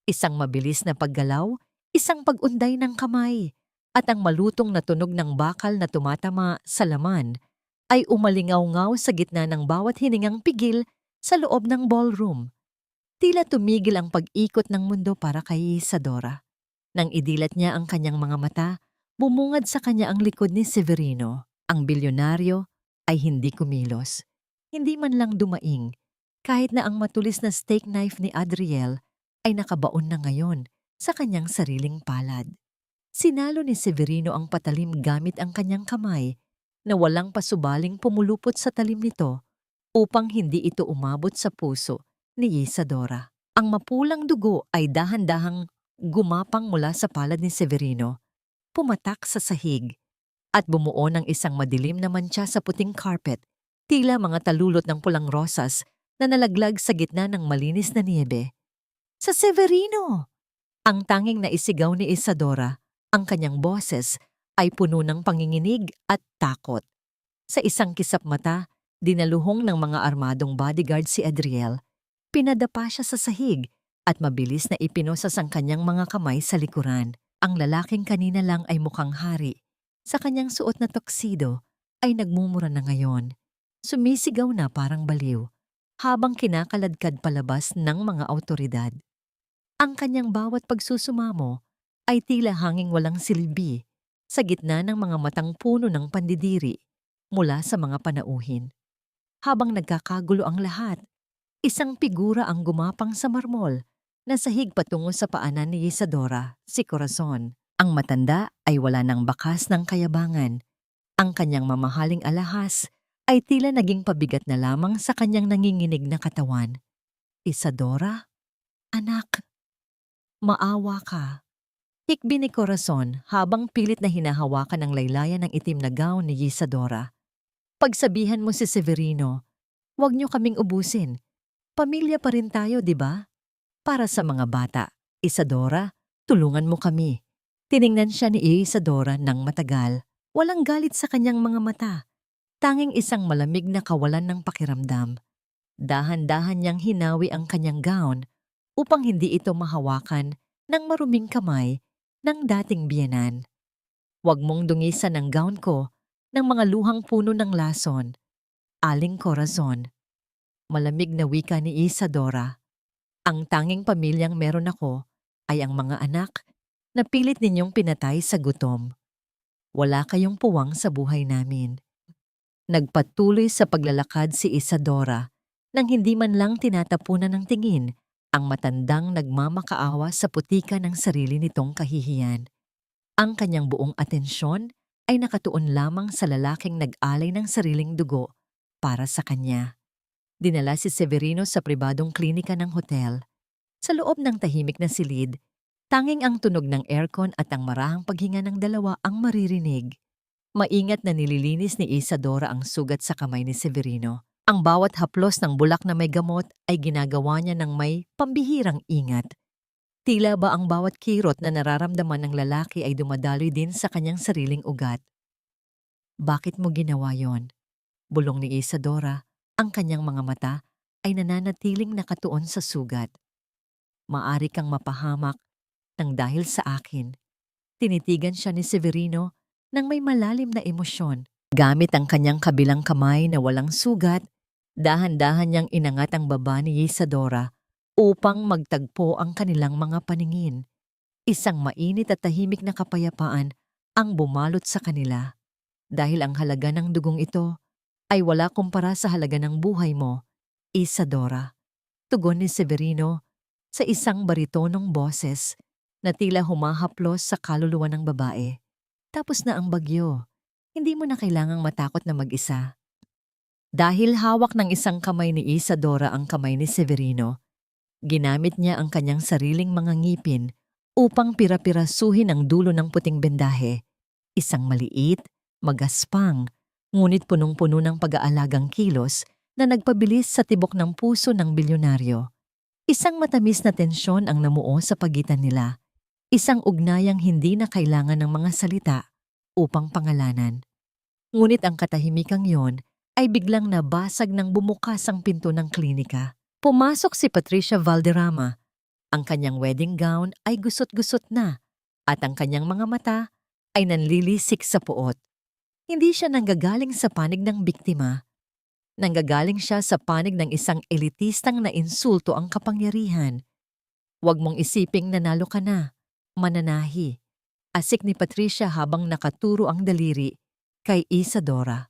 Isang mabilis na paggalaw, isang pag-unday ng kamay, at ang malutong na tunog ng bakal na tumatama sa laman ay umalingaw-ngaw sa gitna ng bawat hiningang pigil sa loob ng ballroom. Tila tumigil ang pag-ikot ng mundo para kay Isadora. Nang idilat niya ang kanyang mga mata, bumungad sa kanya ang likod ni Severino. Ang bilyonaryo ay hindi kumilos. Hindi man lang dumaing, kahit na ang matulis na steak knife ni Adriel ay nakabaon na ngayon sa kanyang sariling palad. Sinalo ni Severino ang patalim gamit ang kanyang kamay na walang pasubaling pumulupot sa talim nito upang hindi ito umabot sa puso ni Isadora. Ang mapulang dugo ay dahan-dahang gumapang mula sa palad ni Severino, pumatak sa sahig, at bumuo ng isang madilim na mantsa sa puting carpet, tila mga talulot ng pulang rosas na nalaglag sa gitna ng malinis na niebe. Sa Severino! Ang tanging naisigaw ni Isadora, ang kanyang boses ay puno ng panginginig at takot. Sa isang kisap mata, dinaluhong ng mga armadong bodyguard si Adriel. Pinadapa siya sa sahig at mabilis na ipinosas ang kanyang mga kamay sa likuran. Ang lalaking kanina lang ay mukhang hari. Sa kanyang suot na tuxedo ay nagmumura na ngayon. Sumisigaw na parang baliw habang kinakaladkad palabas ng mga awtoridad. Ang kanyang bawat pagsusumamo ay tila hanging walang silbi sa gitna ng mga matang puno ng pandidiri mula sa mga panauhin. Habang nagkakagulo ang lahat, isang figura ang gumapang sa marmol na sahig patungo sa paanan ni Isadora, si Corazon. Ang matanda ay wala ng bakas ng kayabangan. Ang kanyang mamahaling alahas ay tila naging pabigat na lamang sa kanyang nanginginig na katawan. Isadora? Anak, maawa ka. Hikbi ni Corazon habang pilit na hinahawakan ng laylayan ng itim na gown ni Isadora. Pagsabihan mo si Severino, huwag niyo kaming ubusin. Pamilya pa rin tayo, di ba? Para sa mga bata, Isadora, tulungan mo kami. Tiningnan siya ni Isadora ng matagal. Walang galit sa kanyang mga mata. Tanging isang malamig na kawalan ng pakiramdam. Dahan-dahan niyang hinawi ang kanyang gown upang hindi ito mahawakan ng maruming kamay ng dating biyenan. Huwag mong dungisan ang gown ko ng mga luhang puno ng lason. Aling Corazon. Malamig na wika ni Isadora. Ang tanging pamilyang meron ako ay ang mga anak na pilit ninyong pinatay sa gutom. Wala kayong puwang sa buhay namin. Nagpatuloy sa paglalakad si Isadora nang hindi man lang tinatapunan ng tingin ang matandang nagmamakaawa sa putika ng sarili nitong kahihiyan. Ang kanyang buong atensyon ay nakatuon lamang sa lalaking nag-alay ng sariling dugo para sa kanya. Dinala si Severino sa pribadong klinika ng hotel. Sa loob ng tahimik na silid, tanging ang tunog ng aircon at ang marahang paghinga ng dalawa ang maririnig. Maingat na nililinis ni Isadora ang sugat sa kamay ni Severino. Ang bawat haplos ng bulak na may gamot ay ginagawa niya ng may pambihirang ingat. Tila ba ang bawat kirot na nararamdaman ng lalaki ay dumadaloy din sa kanyang sariling ugat. Bakit mo ginawa yon? Bulong ni Isadora, ang kanyang mga mata ay nananatiling nakatuon sa sugat. Maari kang mapahamak nang dahil sa akin. Tinitigan siya ni Severino nang may malalim na emosyon. Gamit ang kanyang kabilang kamay na walang sugat, dahan-dahan niyang inangat ang baba ni Isadora upang magtagpo ang kanilang mga paningin. Isang mainit at tahimik na kapayapaan ang bumalot sa kanila. Dahil ang halaga ng dugong ito ay wala kumpara sa halaga ng buhay mo, Isadora. Tugon ni Severino sa isang baritonong boses na tila humahaplos sa kaluluwa ng babae. Tapos na ang bagyo. Hindi mo na kailangang matakot na mag-isa. Dahil hawak ng isang kamay ni Isadora ang kamay ni Severino, ginamit niya ang kanyang sariling mga ngipin upang pira-pirasuhin ang dulo ng puting bendahe. Isang maliit, magaspang, ngunit punong-puno ng pag-aalagang kilos na nagpabilis sa tibok ng puso ng bilyonaryo. Isang matamis na tensyon ang namuo sa pagitan nila. Isang ugnayang hindi na kailangan ng mga salita upang pangalanan. Ngunit ang katahimikang yon ay biglang nabasag nang bumukas ang pinto ng klinika. Pumasok si Patricia Valderrama. Ang kanyang wedding gown ay gusot-gusot na at ang kanyang mga mata ay nanlilisik sa puot. Hindi siya nanggagaling sa panig ng biktima. Nanggagaling siya sa panig ng isang elitistang nainsulto ang kapangyarihan. Huwag mong isiping nanalo ka na, mananahi. Asik ni Patricia habang nakaturo ang daliri kay Isadora.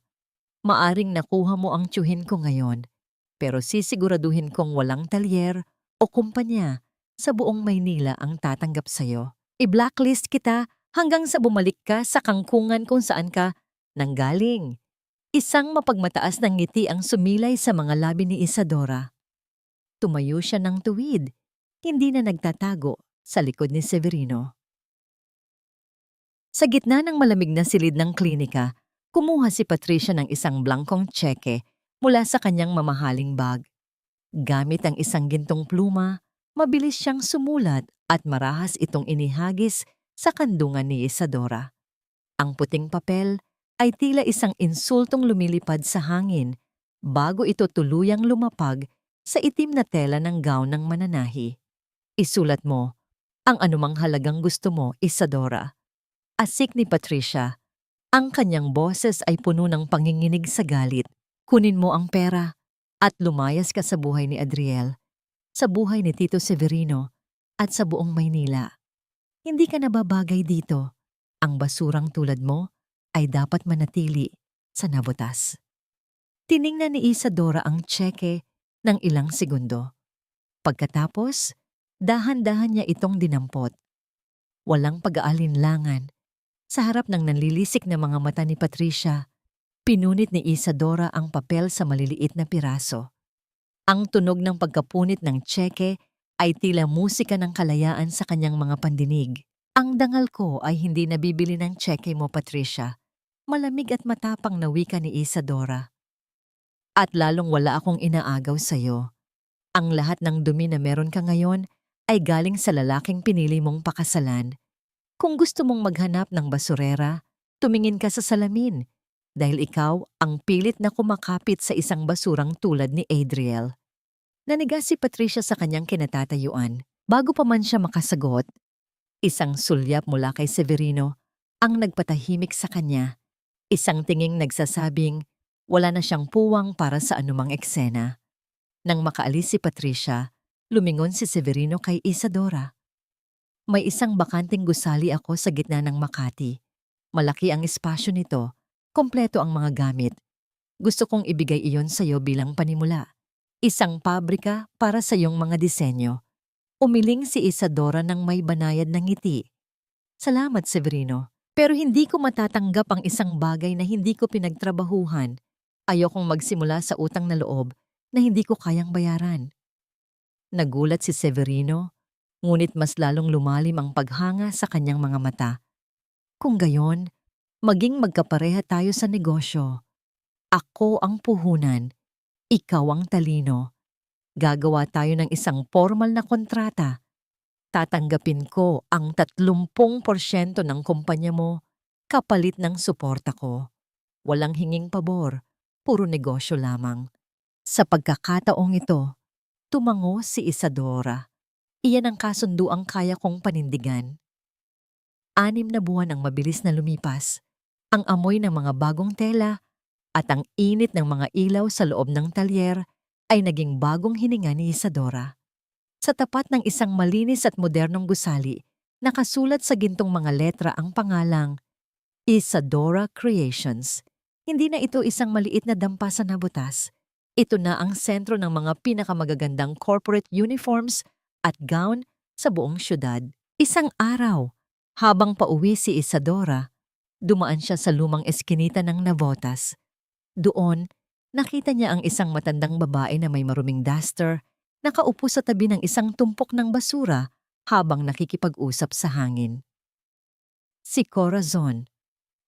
Maaring nakuha mo ang tiyuhin ko ngayon, pero sisiguraduhin kong walang talyer o kumpanya sa buong Maynila ang tatanggap sa'yo. I-blacklist kita hanggang sa bumalik ka sa kangkungan kung saan ka nanggaling. Isang mapagmataas ng ngiti ang sumilay sa mga labi ni Isadora. Tumayo siya ng tuwid, hindi na nagtatago sa likod ni Severino. Sa gitna ng malamig na silid ng klinika, kumuha si Patricia ng isang blankong tseke mula sa kanyang mamahaling bag. Gamit ang isang gintong pluma, mabilis siyang sumulat at marahas itong inihagis sa kandungan ni Isadora. Ang puting papel ay tila isang insultong lumilipad sa hangin bago ito tuluyang lumapag sa itim na tela ng gown ng mananahi. Isulat mo ang anumang halagang gusto mo, Isadora. Asik ni Patricia. Ang kanyang boses ay puno ng panginginig sa galit. Kunin mo ang pera at lumayas ka sa buhay ni Adriel, sa buhay ni Tito Severino at sa buong Maynila. Hindi ka nababagay dito. Ang basurang tulad mo ay dapat manatili sa nabotas. Tiningnan ni Isadora ang tseke ng ilang segundo. Pagkatapos, dahan-dahan niya itong dinampot. Walang pag-aalinlangan. Sa harap ng nanlilisik na mga mata ni Patricia, pinunit ni Isadora ang papel sa maliliit na piraso. Ang tunog ng pagkapunit ng tseke ay tila musika ng kalayaan sa kanyang mga pandinig. Ang dangal ko ay hindi nabibili ng tseke mo, Patricia. Malamig at matapang na wika ni Isadora. At lalong wala akong inaagaw sa'yo. Ang lahat ng dumi na meron ka ngayon ay galing sa lalaking pinili mong pakasalan. Kung gusto mong maghanap ng basurera, tumingin ka sa salamin dahil ikaw ang pilit na kumakapit sa isang basurang tulad ni Adriel. Naniga si Patricia sa kanyang kinatatayuan. Bago pa man siya makasagot, isang sulyap mula kay Severino ang nagpatahimik sa kanya. Isang tinging nagsasabing wala na siyang puwang para sa anumang eksena. Nang makaalis si Patricia, lumingon si Severino kay Isadora. May isang bakanting gusali ako sa gitna ng Makati. Malaki ang espasyo nito, kompleto ang mga gamit. Gusto kong ibigay iyon sa iyo bilang panimula. Isang pabrika para sa iyong mga disenyo. Umiling si Isadora ng may banayad ng ngiti. Salamat, Severino. Pero hindi ko matatanggap ang isang bagay na hindi ko pinagtrabahuhan. Ayokong magsimula sa utang na loob na hindi ko kayang bayaran. Nagulat si Severino, ngunit mas lalong lumalim ang paghanga sa kanyang mga mata. Kung gayon, maging magkapareha tayo sa negosyo. Ako ang puhunan, ikaw ang talino. Gagawa tayo ng isang formal na kontrata. Tatanggapin ko ang 30% ng kumpanya mo kapalit ng suporta ko. Walang hinging pabor, puro negosyo lamang. Sa pagkakataong ito, tumango si Isadora. Iyan ang kasunduang kaya kong panindigan. 6 na buwan ang mabilis na lumipas. Ang amoy ng mga bagong tela at ang init ng mga ilaw sa loob ng talyer ay naging bagong hininga ni Isadora. Sa tapat ng isang malinis at modernong gusali, nakasulat sa gintong mga letra ang pangalang Isadora Creations. Hindi na ito isang maliit na dampasan na butas. Ito na ang sentro ng mga pinakamagagandang corporate uniforms at gown sa buong syudad. Isang araw, habang pauwi si Isadora, dumaan siya sa lumang eskinita ng Navotas. Doon, nakita niya ang isang matandang babae na may maruming duster, nakaupo sa tabi ng isang tumpok ng basura habang nakikipag-usap sa hangin. Si Corazon.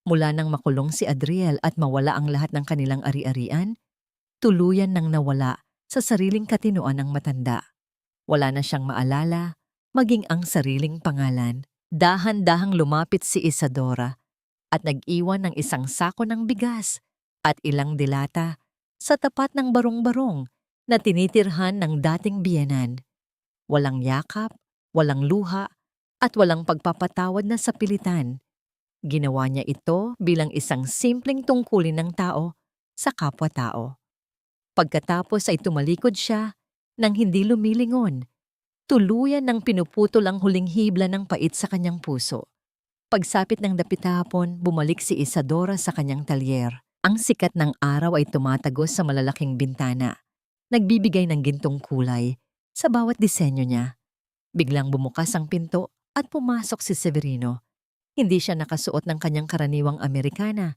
Mula nang makulong si Adriel at mawala ang lahat ng kanilang ari-arian, tuluyan nang nawala sa sariling katinoan ng matanda. Wala na siyang maalala, maging ang sariling pangalan. Dahan-dahang lumapit si Isadora at nag-iwan ng isang sako ng bigas at ilang dilata sa tapat ng barong-barong na tinitirhan ng dating biyenan. Walang yakap, walang luha, at walang pagpapatawad na sapilitan. Ginawa niya ito bilang isang simpleng tungkulin ng tao sa kapwa-tao. Pagkatapos ay tumalikod siya nang hindi lumilingon. Tuluyan ng pinuputol ang huling hibla ng pait sa kanyang puso. Pagsapit ng dapit-hapon, bumalik si Isadora sa kanyang talyer. Ang sikat ng araw ay tumatagos sa malalaking bintana. Nagbibigay ng gintong kulay sa bawat disenyo niya. Biglang bumukas ang pinto at pumasok si Severino. Hindi siya nakasuot ng kanyang karaniwang Amerikana.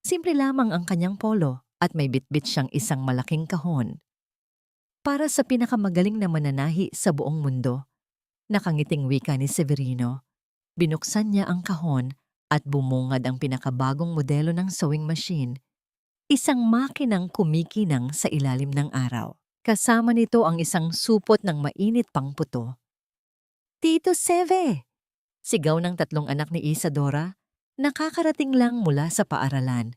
Simple lamang ang kanyang polo at may bitbit siyang isang malaking kahon. Para sa pinakamagaling na mananahi sa buong mundo, nakangiting wika ni Severino. Binuksan niya ang kahon at bumungad ang pinakabagong modelo ng sewing machine. Isang makinang kumikinang sa ilalim ng araw. Kasama nito ang isang supot ng mainit pang puto. Tito Seve! Sigaw ng 3 anak ni Isadora, nakakarating lang mula sa paaralan.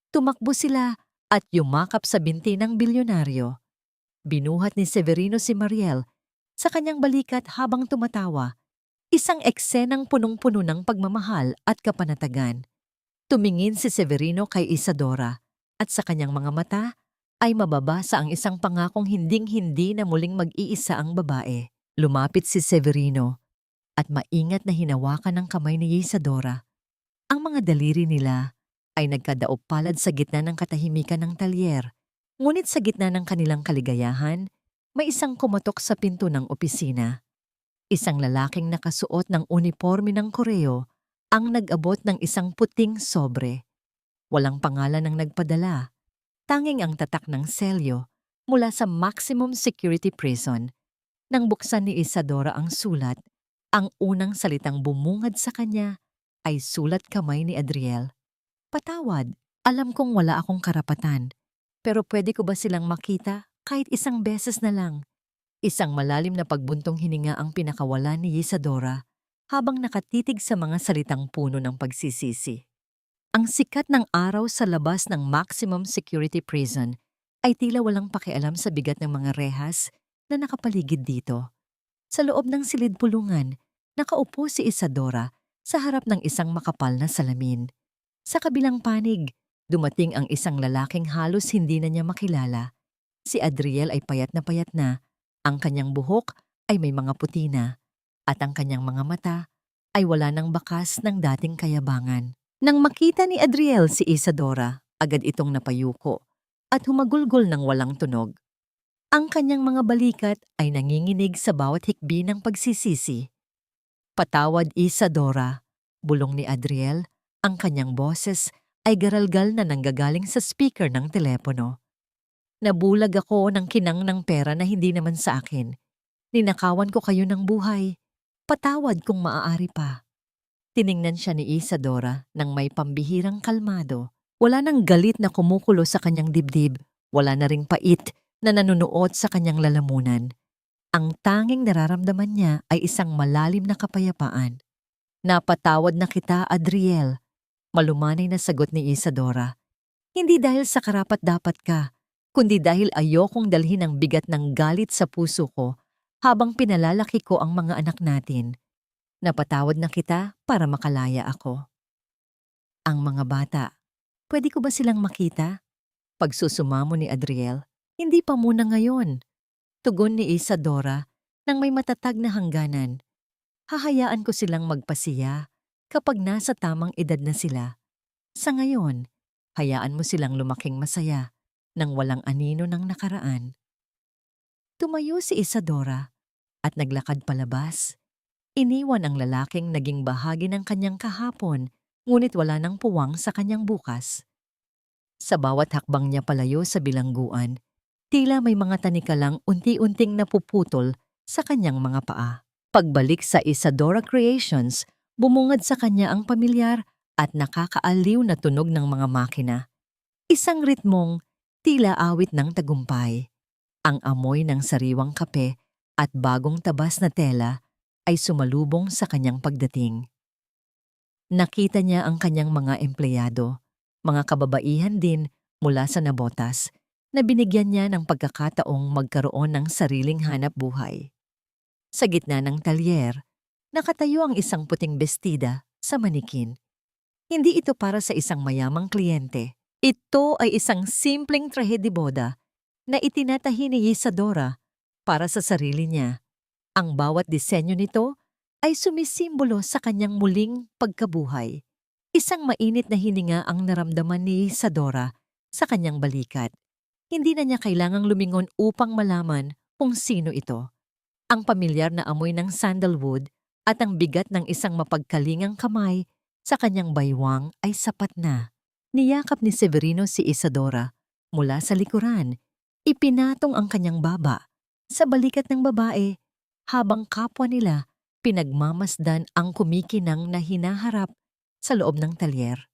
Tumakbo sila at yumakap sa binti ng bilyonaryo. Binuhat ni Severino si Mariel sa kanyang balikat habang tumatawa. Isang eksenang punong-puno ng pagmamahal at kapanatagan. Tumingin si Severino kay Isadora at sa kanyang mga mata ay mababasa ang isang pangakong hinding-hindi na muling mag-iisa ang babae. Lumapit si Severino at maingat na hinawakan ng kamay ni Isadora. Ang mga daliri nila ay nagkadaop palad sa gitna ng katahimikan ng talyer. Ngunit sa gitna ng kanilang kaligayahan, may isang kumatok sa pinto ng opisina. Isang lalaking nakasuot ng uniforme ng koreo ang nag-abot ng isang puting sobre. Walang pangalan ng nagpadala, tanging ang tatak ng selyo mula sa maximum security prison. Nang buksan ni Isadora ang sulat, ang unang salitang bumungad sa kanya ay sulat kamay ni Adriel. Patawad, alam kong wala akong karapatan, pero pwede ko ba silang makita kahit isang beses na lang? Isang malalim na pagbuntong hininga ang pinakawalan ni Isadora habang nakatitig sa mga salitang puno ng pagsisisi. Ang sikat ng araw sa labas ng maximum security prison ay tila walang pakialam sa bigat ng mga rehas na nakapaligid dito. Sa loob ng silid-pulungan, nakaupo si Isadora sa harap ng isang makapal na salamin. Sa kabilang panig, dumating ang isang lalaking halos hindi na niya makilala. Si Adriel ay payat na, ang kanyang buhok ay may mga puti na, at ang kanyang mga mata ay wala ng bakas ng dating kayabangan. Nang makita ni Adriel si Isadora, agad itong napayuko at humagulgol ng walang tunog. Ang kanyang mga balikat ay nanginginig sa bawat hikbi ng pagsisisi. Patawad, Isadora. Bulong ni Adriel, ang kanyang boses ay garalgal na nanggagaling sa speaker ng telepono. Nabulag ako ng kinang ng pera na hindi naman sa akin. Ninakawan ko kayo ng buhay. Patawad kung maaari pa. Tiningnan siya ni Isadora nang may pambihirang kalmado. Wala nang galit na kumukulo sa kanyang dibdib. Wala na ring pait na nanunuot sa kanyang lalamunan. Ang tanging nararamdaman niya ay isang malalim na kapayapaan. Napatawad na kita, Adriel. Malumanay na sagot ni Isadora. Hindi dahil sa karapat-dapat ka, kundi dahil ayokong dalhin ang bigat ng galit sa puso ko habang pinalalaki ko ang mga anak natin. Napatawad na kita para makalaya ako. Ang mga bata, pwede ko ba silang makita? Pagsusumamo ni Adriel, hindi pa muna ngayon. Tugon ni Isadora nang may matatag na hangganan. Hahayaan ko silang magpasiya kapag nasa tamang edad na sila. Sa ngayon, hayaan mo silang lumaking masaya nang walang anino ng nakaraan. Tumayo si Isadora at naglakad palabas. Iniwan ang lalaking naging bahagi ng kanyang kahapon, ngunit wala nang puwang sa kanyang bukas. Sa bawat hakbang niya palayo sa bilangguan, tila may mga tanikalang unti-unting napuputol sa kanyang mga paa. Pagbalik sa Isadora Creations, bumungad sa kanya ang pamilyar at nakakaaliw na tunog ng mga makina. Isang ritmong tila awit ng tagumpay. Ang amoy ng sariwang kape at bagong tabas na tela ay sumalubong sa kanyang pagdating. Nakita niya ang kanyang mga empleyado, mga kababaihan din mula sa Nabotas, na binigyan niya ng pagkakataong magkaroon ng sariling hanap buhay. Sa gitna ng talyer, nakatayo ang isang puting bestida sa manikin. Hindi ito para sa isang mayamang kliyente. Ito ay isang simpleng trahe de boda na itinatahi ni Isadora para sa sarili niya. Ang bawat disenyo nito ay sumisimbolo sa kanyang muling pagkabuhay. Isang mainit na hininga ang naramdaman ni Isadora sa kanyang balikat. Hindi na niya kailangang lumingon upang malaman kung sino ito. Ang pamilyar na amoy ng sandalwood at ang bigat ng isang mapagkalingang kamay sa kanyang baywang ay sapat na. Niyakap ni Severino si Isadora mula sa likuran. Ipinatong ang kanyang baba sa balikat ng babae habang kapwa nila pinagmamasdan ang kumikinang na hinaharap sa loob ng talyer.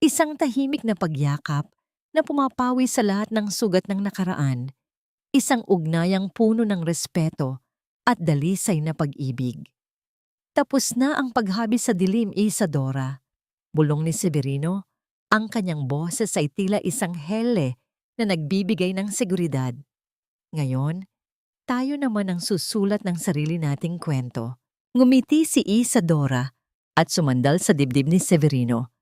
Isang tahimik na pagyakap na pumapawi sa lahat ng sugat ng nakaraan. Isang ugnayang puno ng respeto at dalisay na pag-ibig. Tapos na ang paghabi sa dilim, Isadora. Bulong ni Severino, ang kanyang boses ay tila isang hele na nagbibigay ng seguridad. Ngayon, tayo naman ang susulat ng sarili nating kwento. Ngumiti si Isadora at sumandal sa dibdib ni Severino.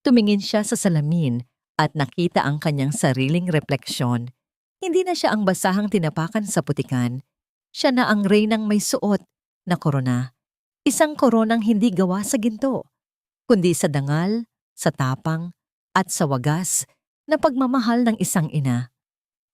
Tumingin siya sa salamin at nakita ang kanyang sariling refleksyon. Hindi na siya ang basahang tinapakan sa putikan. Siya na ang reynang may suot na korona. Isang koronang hindi gawa sa ginto, kundi sa dangal, sa tapang, at sa wagas na pagmamahal ng isang ina.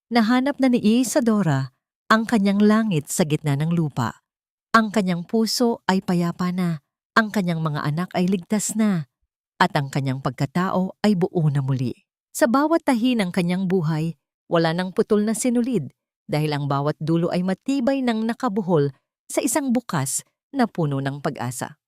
Nahanap na ni Isadora ang kanyang langit sa gitna ng lupa. Ang kanyang puso ay payapa na, ang kanyang mga anak ay ligtas na, at ang kanyang pagkatao ay buo na muli. Sa bawat tahi ng kanyang buhay, wala nang putol na sinulid dahil ang bawat dulo ay matibay ng nakabuhol sa isang bukas na puno ng pag-asa.